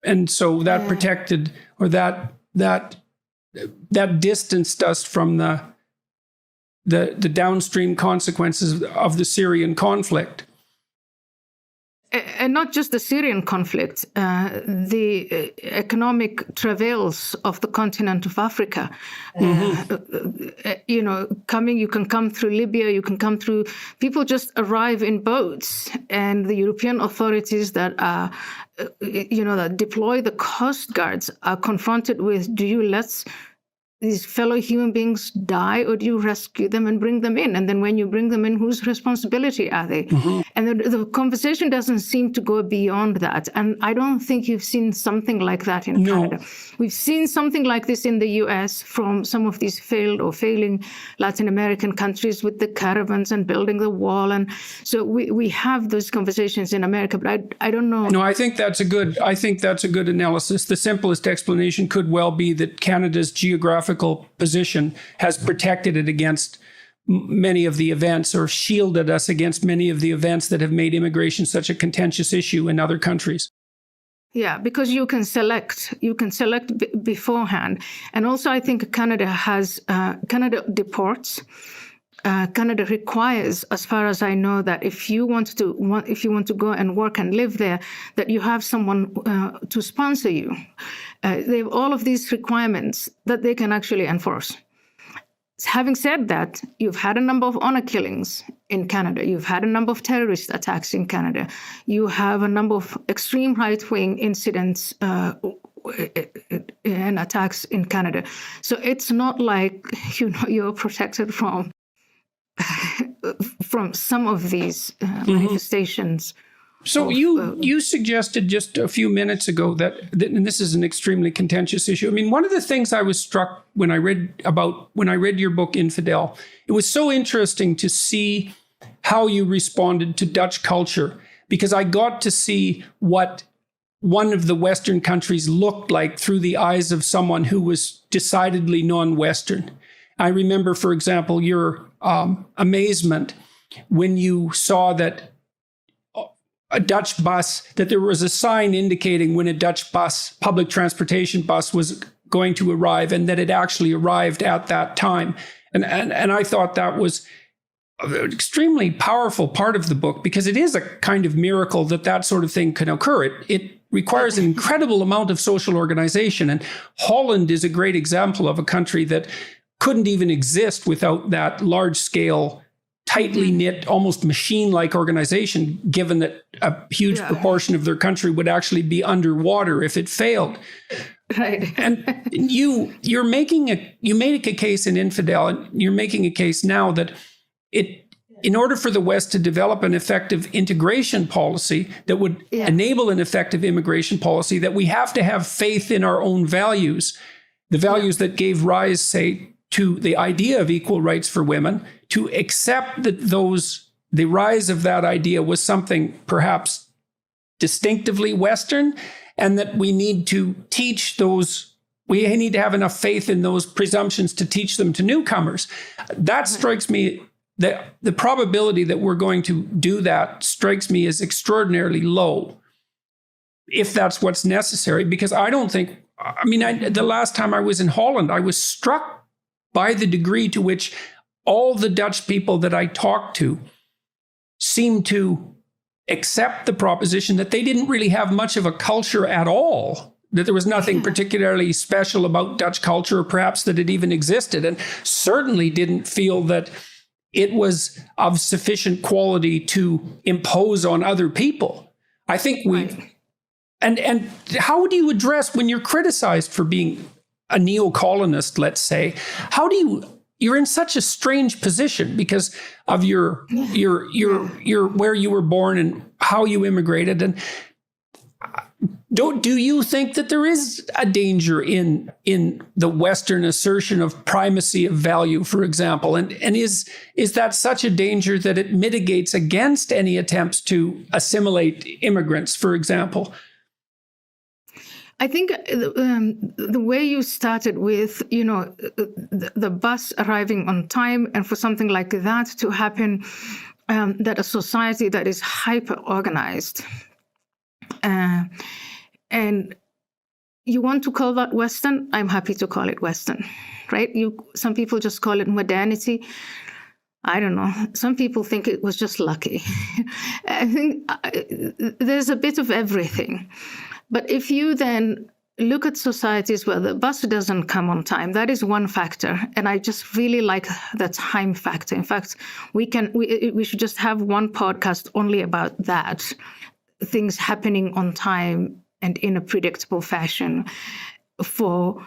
S1: And so that protected, or that distanced us from the downstream consequences of the Syrian conflict.
S2: And not just the Syrian conflict, the economic travails of the continent of Africa. coming, you can come through Libya, you can come through, people just arrive in boats, and the European authorities that are, that deploy the coast guards are confronted with, do you let these fellow human beings die, or do you rescue them and bring them in? And then when you bring them in, whose responsibility are they? Mm-hmm. And the conversation doesn't seem to go beyond that. And I don't think you've seen something like that in Canada. We've seen something like this in the US from some of these failed or failing Latin American countries with the caravans and building the wall. And so we have those conversations in America, but I don't know.
S1: No, I think that's a good analysis. The simplest explanation could well be that Canada's geographical position has protected it against many of the events, or shielded us against many of the events that have made immigration such a contentious issue in other countries.
S2: Yeah, because you can select beforehand. And also I think Canada deports. Canada requires, as far as I know, that if you want to go and work and live there, that you have someone to sponsor you. They have all of these requirements that they can actually enforce. Having said that, you've had a number of honor killings in Canada. You've had a number of terrorist attacks in Canada. You have a number of extreme right-wing incidents and attacks in Canada. So it's not like you're protected from some of these manifestations.
S1: So you suggested just a few minutes ago that, and this is an extremely contentious issue. I mean, one of the things I was struck when I read your book, Infidel, it was so interesting to see how you responded to Dutch culture, because I got to see what one of the Western countries looked like through the eyes of someone who was decidedly non-Western. I remember, for example, your amazement when you saw that a Dutch bus, that there was a sign indicating when a Dutch bus, public transportation bus, was going to arrive, and that it actually arrived at that time. And I thought that was an extremely powerful part of the book, because it is a kind of miracle that sort of thing can occur. It requires an incredible amount of social organization. And Holland is a great example of a country that couldn't even exist without that large-scale, tightly knit, almost machine-like organization, given that a huge proportion of their country would actually be underwater if it failed.
S2: Right.
S1: And you made a case in Infidel, and you're making a case now that in order for the West to develop an effective integration policy that would enable an effective immigration policy, that we have to have faith in our own values, the values that gave rise, say, to the idea of equal rights for women, to accept that the rise of that idea was something perhaps distinctively Western, and that we need to teach those, we need to have enough faith in those presumptions to teach them to newcomers. That strikes me, the probability that we're going to do that strikes me as extraordinarily low, if that's what's necessary, because I don't think, the last time I was in Holland, I was struck by the degree to which all the Dutch people that I talked to seemed to accept the proposition that they didn't really have much of a culture at all, that there was nothing particularly special about Dutch culture, or perhaps that it even existed, and certainly didn't feel that it was of sufficient quality to impose on other people. I think and how do you address, when you're criticized for being a neo-colonist, let's say, you're in such a strange position because of your where you were born and how you immigrated. And do you think that there is a danger in the Western assertion of primacy of value, for example? And is that such a danger that it mitigates against any attempts to assimilate immigrants, for example?
S2: I think the way you started with, the bus arriving on time, and for something like that to happen, that a society that is hyper-organized, and you want to call that Western, I'm happy to call it Western, right? Some people just call it modernity. I don't know. Some people think it was just lucky. I think there's a bit of everything. But if you then look at societies where the bus doesn't come on time, that is one factor. And I just really like the time factor. In fact, we should just have one podcast only about that. Things happening on time and in a predictable fashion for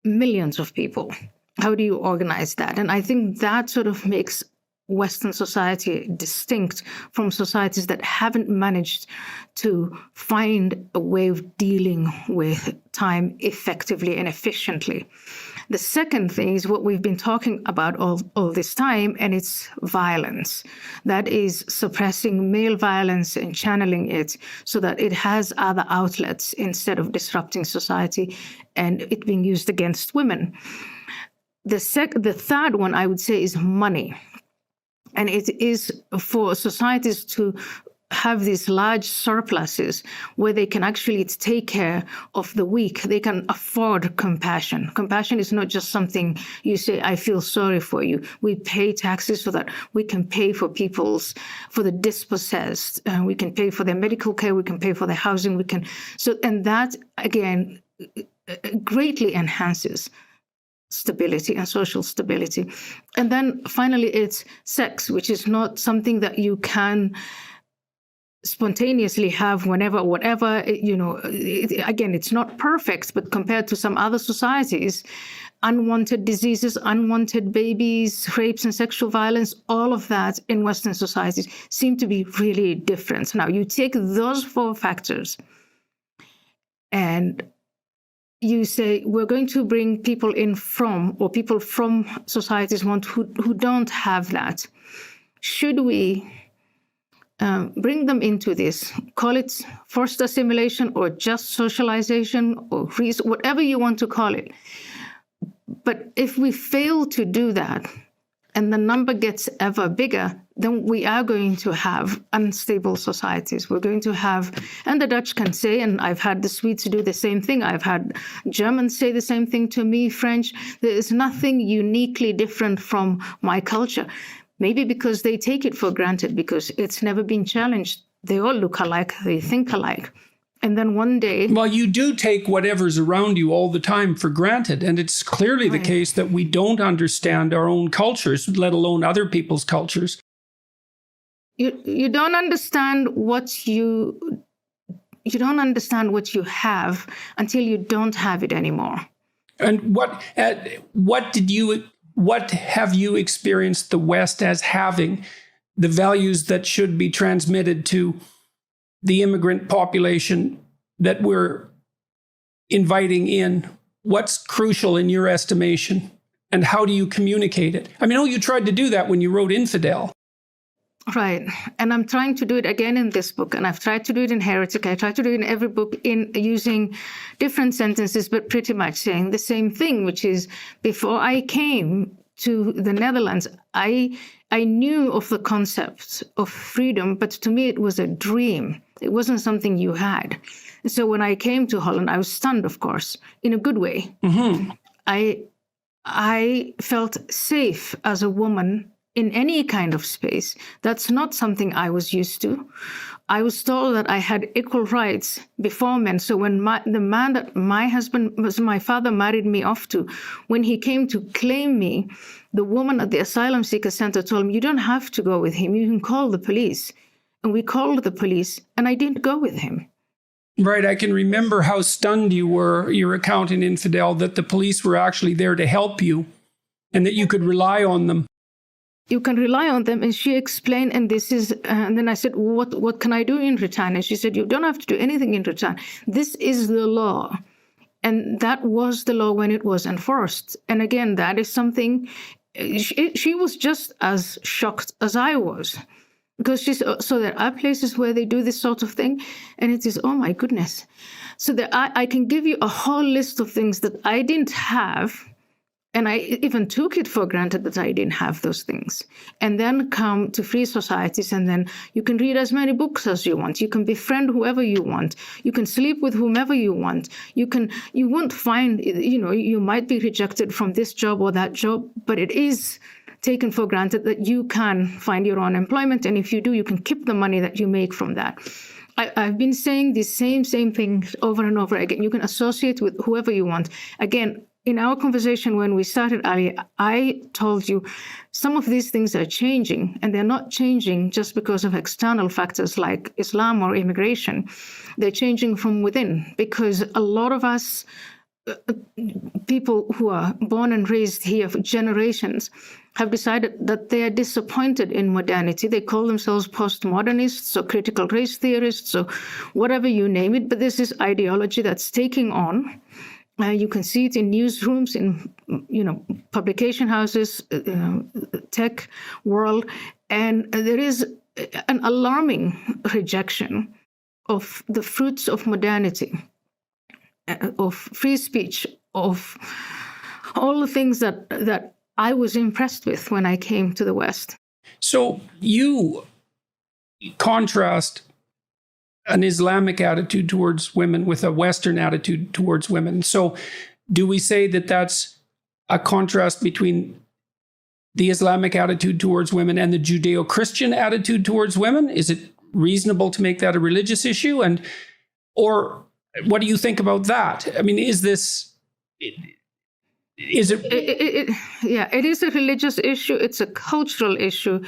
S2: millions of people. How do you organize that? And I think that sort of makes Western society distinct from societies that haven't managed to find a way of dealing with time effectively and efficiently. The second thing is what we've been talking about all this time, and it's violence. That is suppressing male violence and channeling it so that it has other outlets instead of disrupting society and it being used against women. The third one I would say is money. And it is for societies to have these large surpluses where they can actually take care of the weak. They can afford compassion. Compassion is not just something you say, I feel sorry for you. We pay taxes so that we can pay for the dispossessed. We can pay for their medical care. We can pay for their housing. And that, again, greatly enhances stability and social stability. And then finally, it's sex, which is not something that you can spontaneously have whenever, whatever, again, it's not perfect, but compared to some other societies, unwanted diseases, unwanted babies, rapes and sexual violence, all of that in Western societies seem to be really different. Now, you take those 4 factors and you say, we're going to bring people in from societies who don't have that. Should we bring them into this, call it forced assimilation or just socialization or whatever you want to call it? But if we fail to do that and the number gets ever bigger, then we are going to have unstable societies. We're going to have, and the Dutch can say, and I've had the Swedes do the same thing. I've had Germans say the same thing to me, French. There is nothing uniquely different from my culture. Maybe because they take it for granted, because it's never been challenged. They all look alike, they think alike. And then one day...
S1: Well, you do take whatever's around you all the time for granted. And it's clearly the case that we don't understand our own cultures, let alone other people's cultures.
S2: You don't understand what you have until you don't have it anymore.
S1: And what have you experienced the West as having, the values that should be transmitted to the immigrant population that we're inviting in? What's crucial in your estimation? And how do you communicate it? I mean, you tried to do that when you wrote Infidel.
S2: Right. And I'm trying to do it again in this book. And I've tried to do it in Heretic. I tried to do it in every book in using different sentences, but pretty much saying the same thing, which is before I came to the Netherlands, I knew of the concept of freedom, but to me it was a dream. It wasn't something you had. So when I came to Holland, I was stunned, of course, in a good way. Mm-hmm. I felt safe as a woman in any kind of space. That's not something I was used to. I was told that I had equal rights before men. So when the man that my father married me off to, when he came to claim me, the woman at the asylum seeker center told me, you don't have to go with him. You can call the police. And we called the police, and I didn't go with him.
S1: Right. I can remember how stunned you were, your account in Infidel, that the police were actually there to help you and that you could rely on them.
S2: You can rely on them. And she explained, and then I said, what can I do in return? And she said, you don't have to do anything in return. This is the law. And that was the law when it was enforced. And again, that is something, she was just as shocked as I was. Because so there are places where they do this sort of thing, and it is, oh my goodness. So I can give you a whole list of things that I didn't have, and I even took it for granted that I didn't have those things. And then come to free societies, and then you can read as many books as you want. You can befriend whoever you want. You can sleep with whomever you want. You won't find, you might be rejected from this job or that job, but it is taken for granted that you can find your own employment. And if you do, you can keep the money that you make from that. I've been saying the same things over and over again. You can associate with whoever you want. Again, in our conversation when we started, Ali, I told you some of these things are changing, and they're not changing just because of external factors like Islam or immigration. They're changing from within, because a lot of us, people who are born and raised here for generations, have decided that they are disappointed in modernity. They call themselves postmodernists or critical race theorists or whatever you name it, but there's this ideology that's taking on. You can see it in newsrooms, in publication houses, tech world, and there is an alarming rejection of the fruits of modernity, of free speech, of all the things that I was impressed with when I came to the West.
S1: So you contrast an Islamic attitude towards women with a Western attitude towards women. So do we say that that's a contrast between the Islamic attitude towards women and the Judeo-Christian attitude towards women? Is it reasonable to make that a religious issue? Or what do you think about that? I mean, is it?
S2: Yeah, it is a religious issue. It's a cultural issue.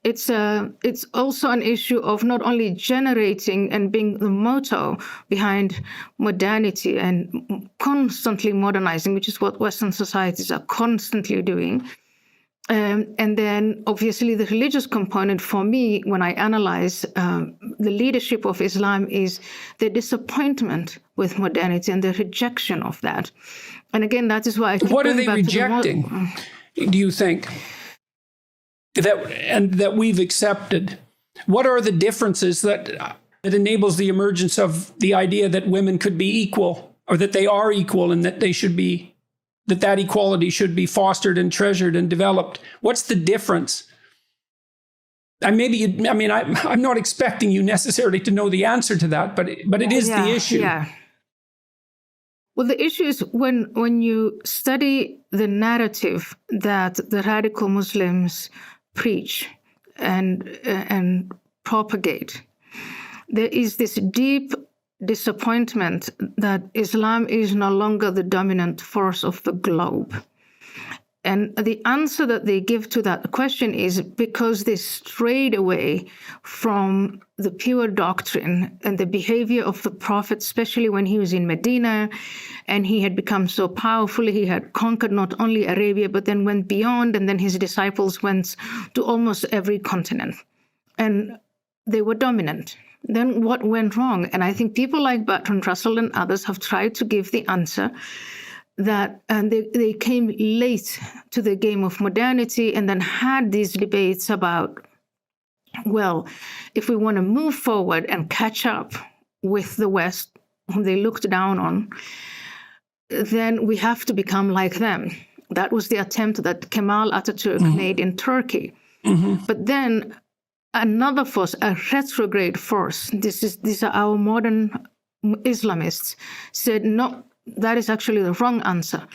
S2: It's also an issue of not only generating and being the motto behind modernity and constantly modernizing, which is what Western societies are constantly doing. And then obviously the religious component for me, when I analyze the leadership of Islam, is the disappointment with modernity and the rejection of that. And again, that is why I keep
S1: What are
S2: going
S1: they
S2: back
S1: rejecting, do you think, that we've accepted? What are the differences that enables the emergence of the idea that women could be equal, or that they are equal, and that they should be, that equality should be fostered and treasured and developed? What's the difference? I'm not expecting you necessarily to know the answer to that, but it is the issue.
S2: Yeah. Well, the issue is when you study the narrative that the radical Muslims preach and propagate, there is this deep disappointment that Islam is no longer the dominant force of the globe. And the answer that they give to that question is because they strayed away from the pure doctrine and the behavior of the Prophet, especially when he was in Medina and he had become so powerful. He had conquered not only Arabia, but then went beyond, and then his disciples went to almost every continent. And they were dominant. Then what went wrong? And I think people like Bertrand Russell and others have tried to give the answer that they came late to the game of modernity and then had these debates about, well, if we want to move forward and catch up with the West, whom they looked down on, then we have to become like them. That was the attempt that Kemal Atatürk made in Turkey. Mm-hmm. But then another force, a retrograde force, these are our modern Islamists, said, no, that is actually the wrong answer.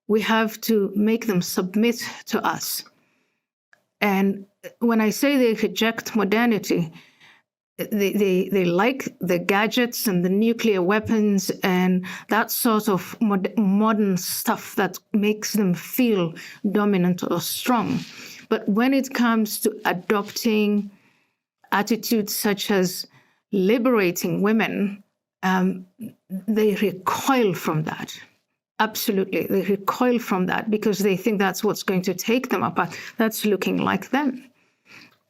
S2: We have to make them submit to us. And when I say they reject modernity, they like the gadgets and the nuclear weapons and that sort of modern stuff that makes them feel dominant or strong. But when it comes to adopting attitudes such as liberating women, they recoil from that. Absolutely. They recoil from that because they think that's what's going to take them apart. That's looking like them.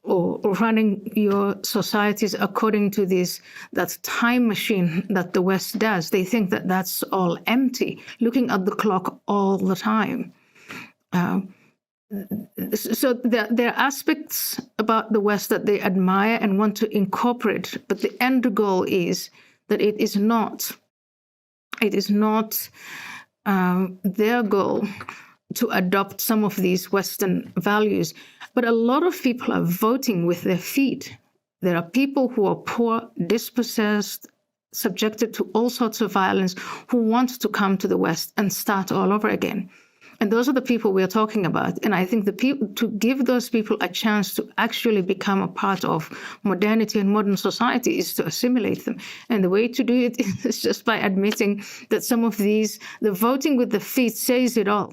S2: Or running your societies according to that time machine that the West does. They think that that's all empty, looking at the clock all the time. So there are aspects about the West that they admire and want to incorporate, but the end goal is that it is not their goal to adopt some of these Western values. But a lot of people are voting with their feet. There are people who are poor, dispossessed, subjected to all sorts of violence, who want to come to the West and start all over again. And those are the people we're talking about. And I think to give those people a chance to actually become a part of modernity and modern society is to assimilate them. And the way to do it is just by admitting that some of these, the voting with the feet says it all.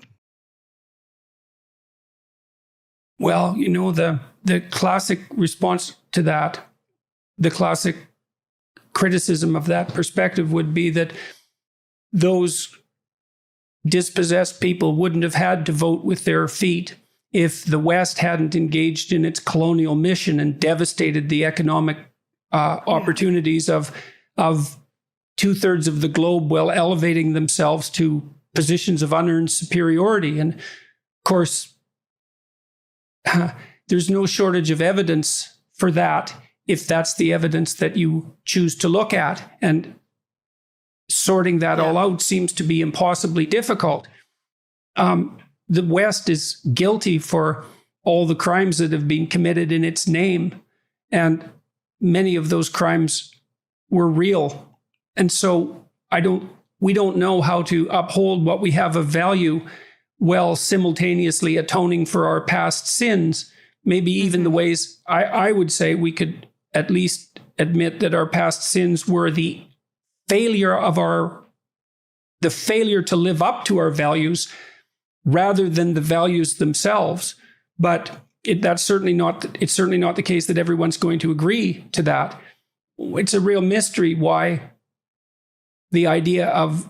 S1: Well, the classic response to that, the classic criticism of that perspective would be that those dispossessed people wouldn't have had to vote with their feet if the West hadn't engaged in its colonial mission and devastated the economic opportunities of 2/3 of the globe while elevating themselves to positions of unearned superiority. And of course, there's no shortage of evidence for that if that's the evidence that you choose to look at. And sorting that all out seems to be impossibly difficult. The West is guilty for all the crimes that have been committed in its name, and many of those crimes were real. And so we don't know how to uphold what we have of value while simultaneously atoning for our past sins. Maybe even the ways I would say we could at least admit that our past sins were the failure to live up to our values rather than the values themselves. But it's certainly not the case that everyone's going to agree to that. It's a real mystery why the idea of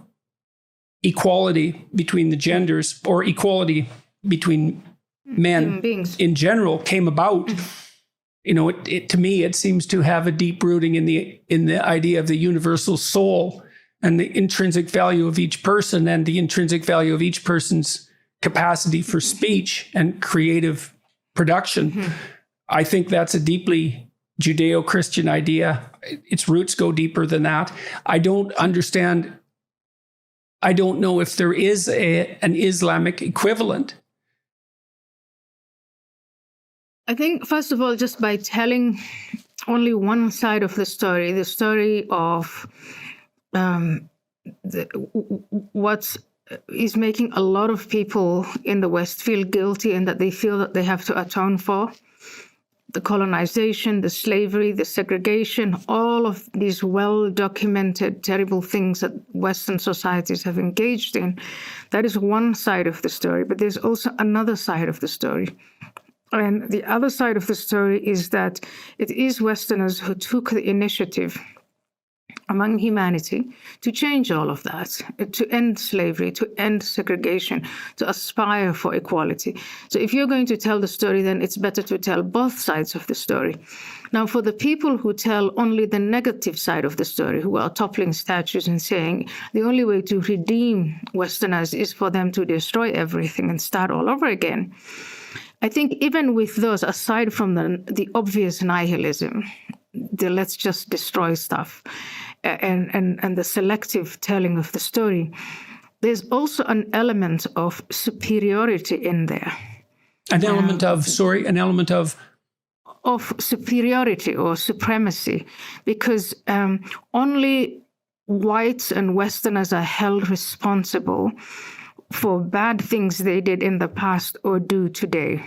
S1: equality between the genders, or equality between men in general, came about. To me, it seems to have a deep rooting in the idea of the universal soul and the intrinsic value of each person and the intrinsic value of each person's capacity for speech and creative production. I think that's a deeply Judeo-Christian idea. Its roots go deeper than that. I don't know if there is an Islamic equivalent.
S2: I think, first of all, just by telling only one side of the story of what is making a lot of people in the West feel guilty and that they feel that they have to atone for, the colonization, the slavery, the segregation, all of these well-documented terrible things that Western societies have engaged in. That is one side of the story, but there's also another side of the story. And the other side of the story is that it is Westerners who took the initiative among humanity to change all of that, to end slavery, to end segregation, to aspire for equality. So if you're going to tell the story, then it's better to tell both sides of the story. Now, for the people who tell only the negative side of the story, who are toppling statues and saying the only way to redeem Westerners is for them to destroy everything and start all over again, I think even with those, aside from the obvious nihilism, the let's just destroy stuff, and the selective telling of the story, there's also an element of superiority in there. An element of superiority or supremacy, because only whites and Westerners are held responsible for bad things they did in the past or do today.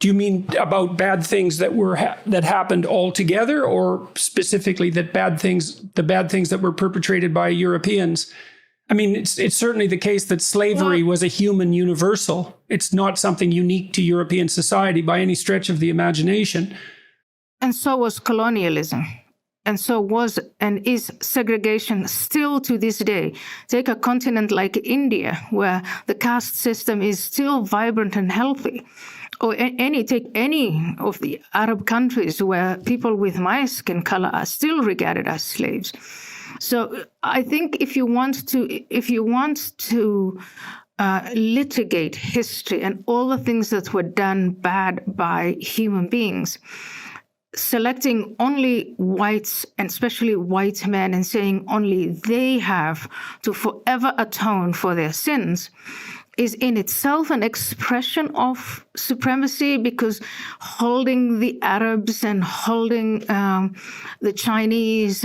S1: Do you mean about bad things that happened altogether, or specifically the bad things that were perpetrated by Europeans? I mean, it's certainly the case that slavery was a human universal. It's not something unique to European society by any stretch of the imagination.
S2: And so was colonialism. And so was and is segregation still to this day. Take a continent like India, where the caste system is still vibrant and healthy. Or take any of the Arab countries where people with my skin color are still regarded as slaves. So I think if you want to litigate history and all the things that were done bad by human beings, selecting only whites, and especially white men, and saying only they have to forever atone for their sins, is in itself an expression of supremacy, because holding the Arabs and holding the Chinese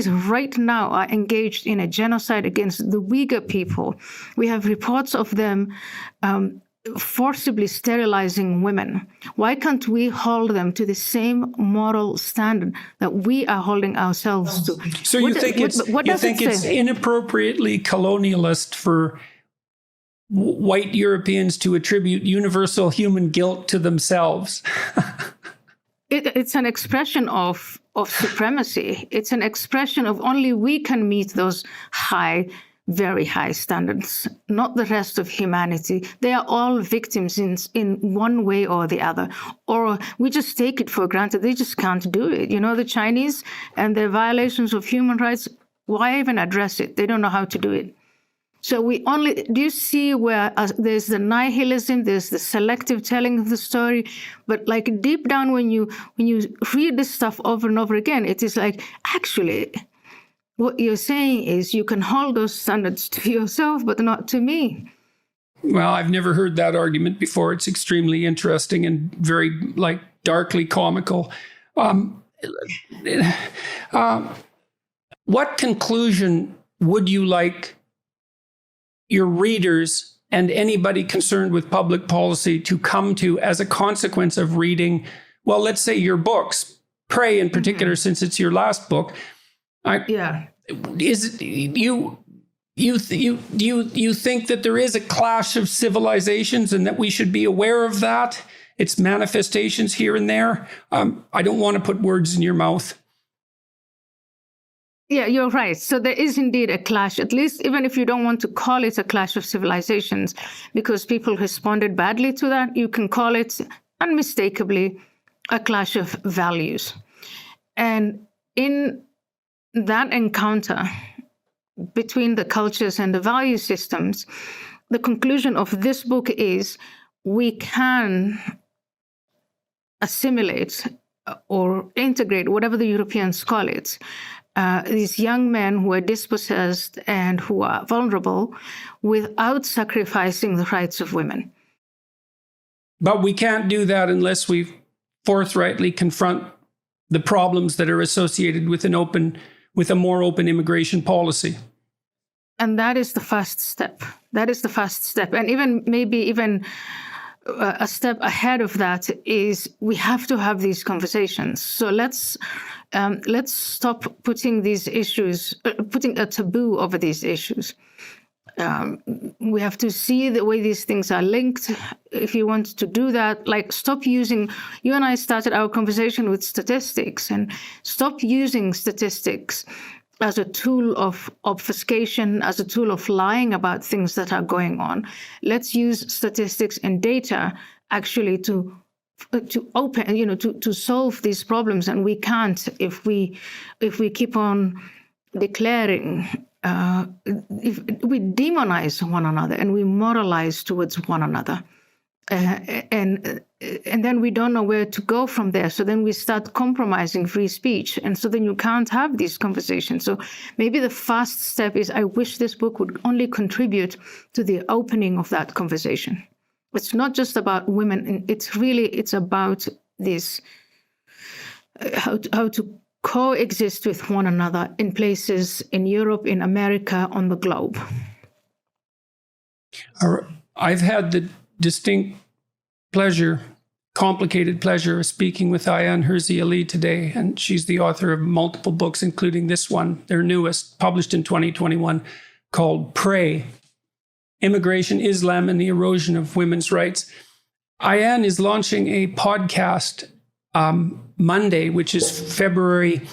S2: right now are engaged in a genocide against the Uyghur people. We have reports of them forcibly sterilizing women. Why can't we hold them to the same moral standard that we are holding ourselves to?
S1: So you think it's inappropriately colonialist for white Europeans to attribute universal human guilt to themselves?
S2: It's an expression of supremacy. It's an expression of only we can meet those very high standards, not the rest of humanity. They are all victims in one way or the other, or we just take it for granted. They just can't do it. The Chinese and their violations of human rights, why even address it? They don't know how to do it. So do you see where there's the nihilism, there's the selective telling of the story, but like deep down when you read this stuff over and over again, it is like, actually, what you're saying is you can hold those standards to yourself, but not to me.
S1: Well, I've never heard that argument before. It's extremely interesting and very darkly comical. What conclusion would you like your readers and anybody concerned with public policy to come to as a consequence of reading, well, let's say your books, Pray in particular, since it's your last book? Is it you think that there is a clash of civilizations and that we should be aware of that? Its manifestations here and there. I don't want to put words in your mouth.
S2: Yeah, you're right. So there is indeed a clash, at least even if you don't want to call it a clash of civilizations, because people responded badly to that, you can call it unmistakably a clash of values. And in that encounter between the cultures and the value systems, the conclusion of this book is we can assimilate or integrate, whatever the Europeans call it, these young men who are dispossessed and who are vulnerable without sacrificing the rights of women.
S1: But we can't do that unless we forthrightly confront the problems that are associated with a more open immigration policy.
S2: And that is the first step. And even a step ahead of that is we have to have these conversations. So let's stop putting a taboo over these issues. We have to see the way these things are linked. If you want to do that, stop using, you and I started our conversation with statistics, and stop using statistics as a tool of obfuscation, as a tool of lying about things that are going on. Let's use statistics and data actually to open, to solve these problems. And we can't if we keep on declaring, if we demonize one another and we moralize towards one another. And then we don't know where to go from there. So then we start compromising free speech. And so then you can't have these conversations. So maybe the first step is, I wish this book would only contribute to the opening of that conversation. It's not just about women. It's about this, how to coexist with one another in places in Europe, in America, on the globe.
S1: I've had the distinct complicated pleasure of speaking with Ayaan Hirsi Ali today, and she's the author of multiple books, including this one, their newest, published in 2021, called Pray: Immigration, Islam, and the Erosion of Women's Rights. Ayaan is launching a podcast Monday, which is February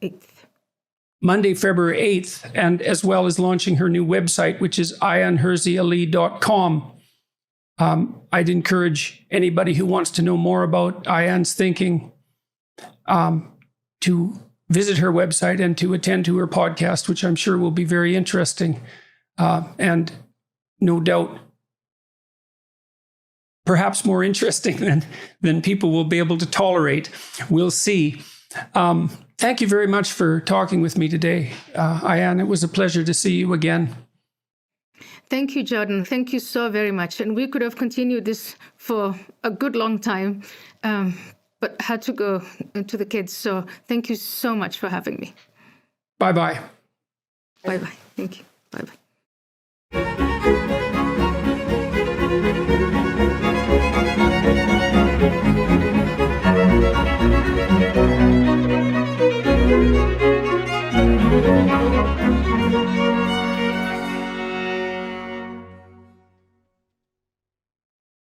S1: 8th. Monday, February 8th, and as well as launching her new website, which is ayaanhirsiali.com. I'd encourage anybody who wants to know more about Ayaan's thinking to visit her website and to attend to her podcast, which I'm sure will be very interesting and no doubt perhaps more interesting than people will be able to tolerate. We'll see. Thank you very much for talking with me today, Ayaan. It was a pleasure to see you again.
S2: Thank you, Jordan. Thank you so very much. And we could have continued this for a good long time, but had to go to the kids. So thank you so much for having me.
S1: Bye-bye.
S2: Bye-bye. Thank you. Bye-bye.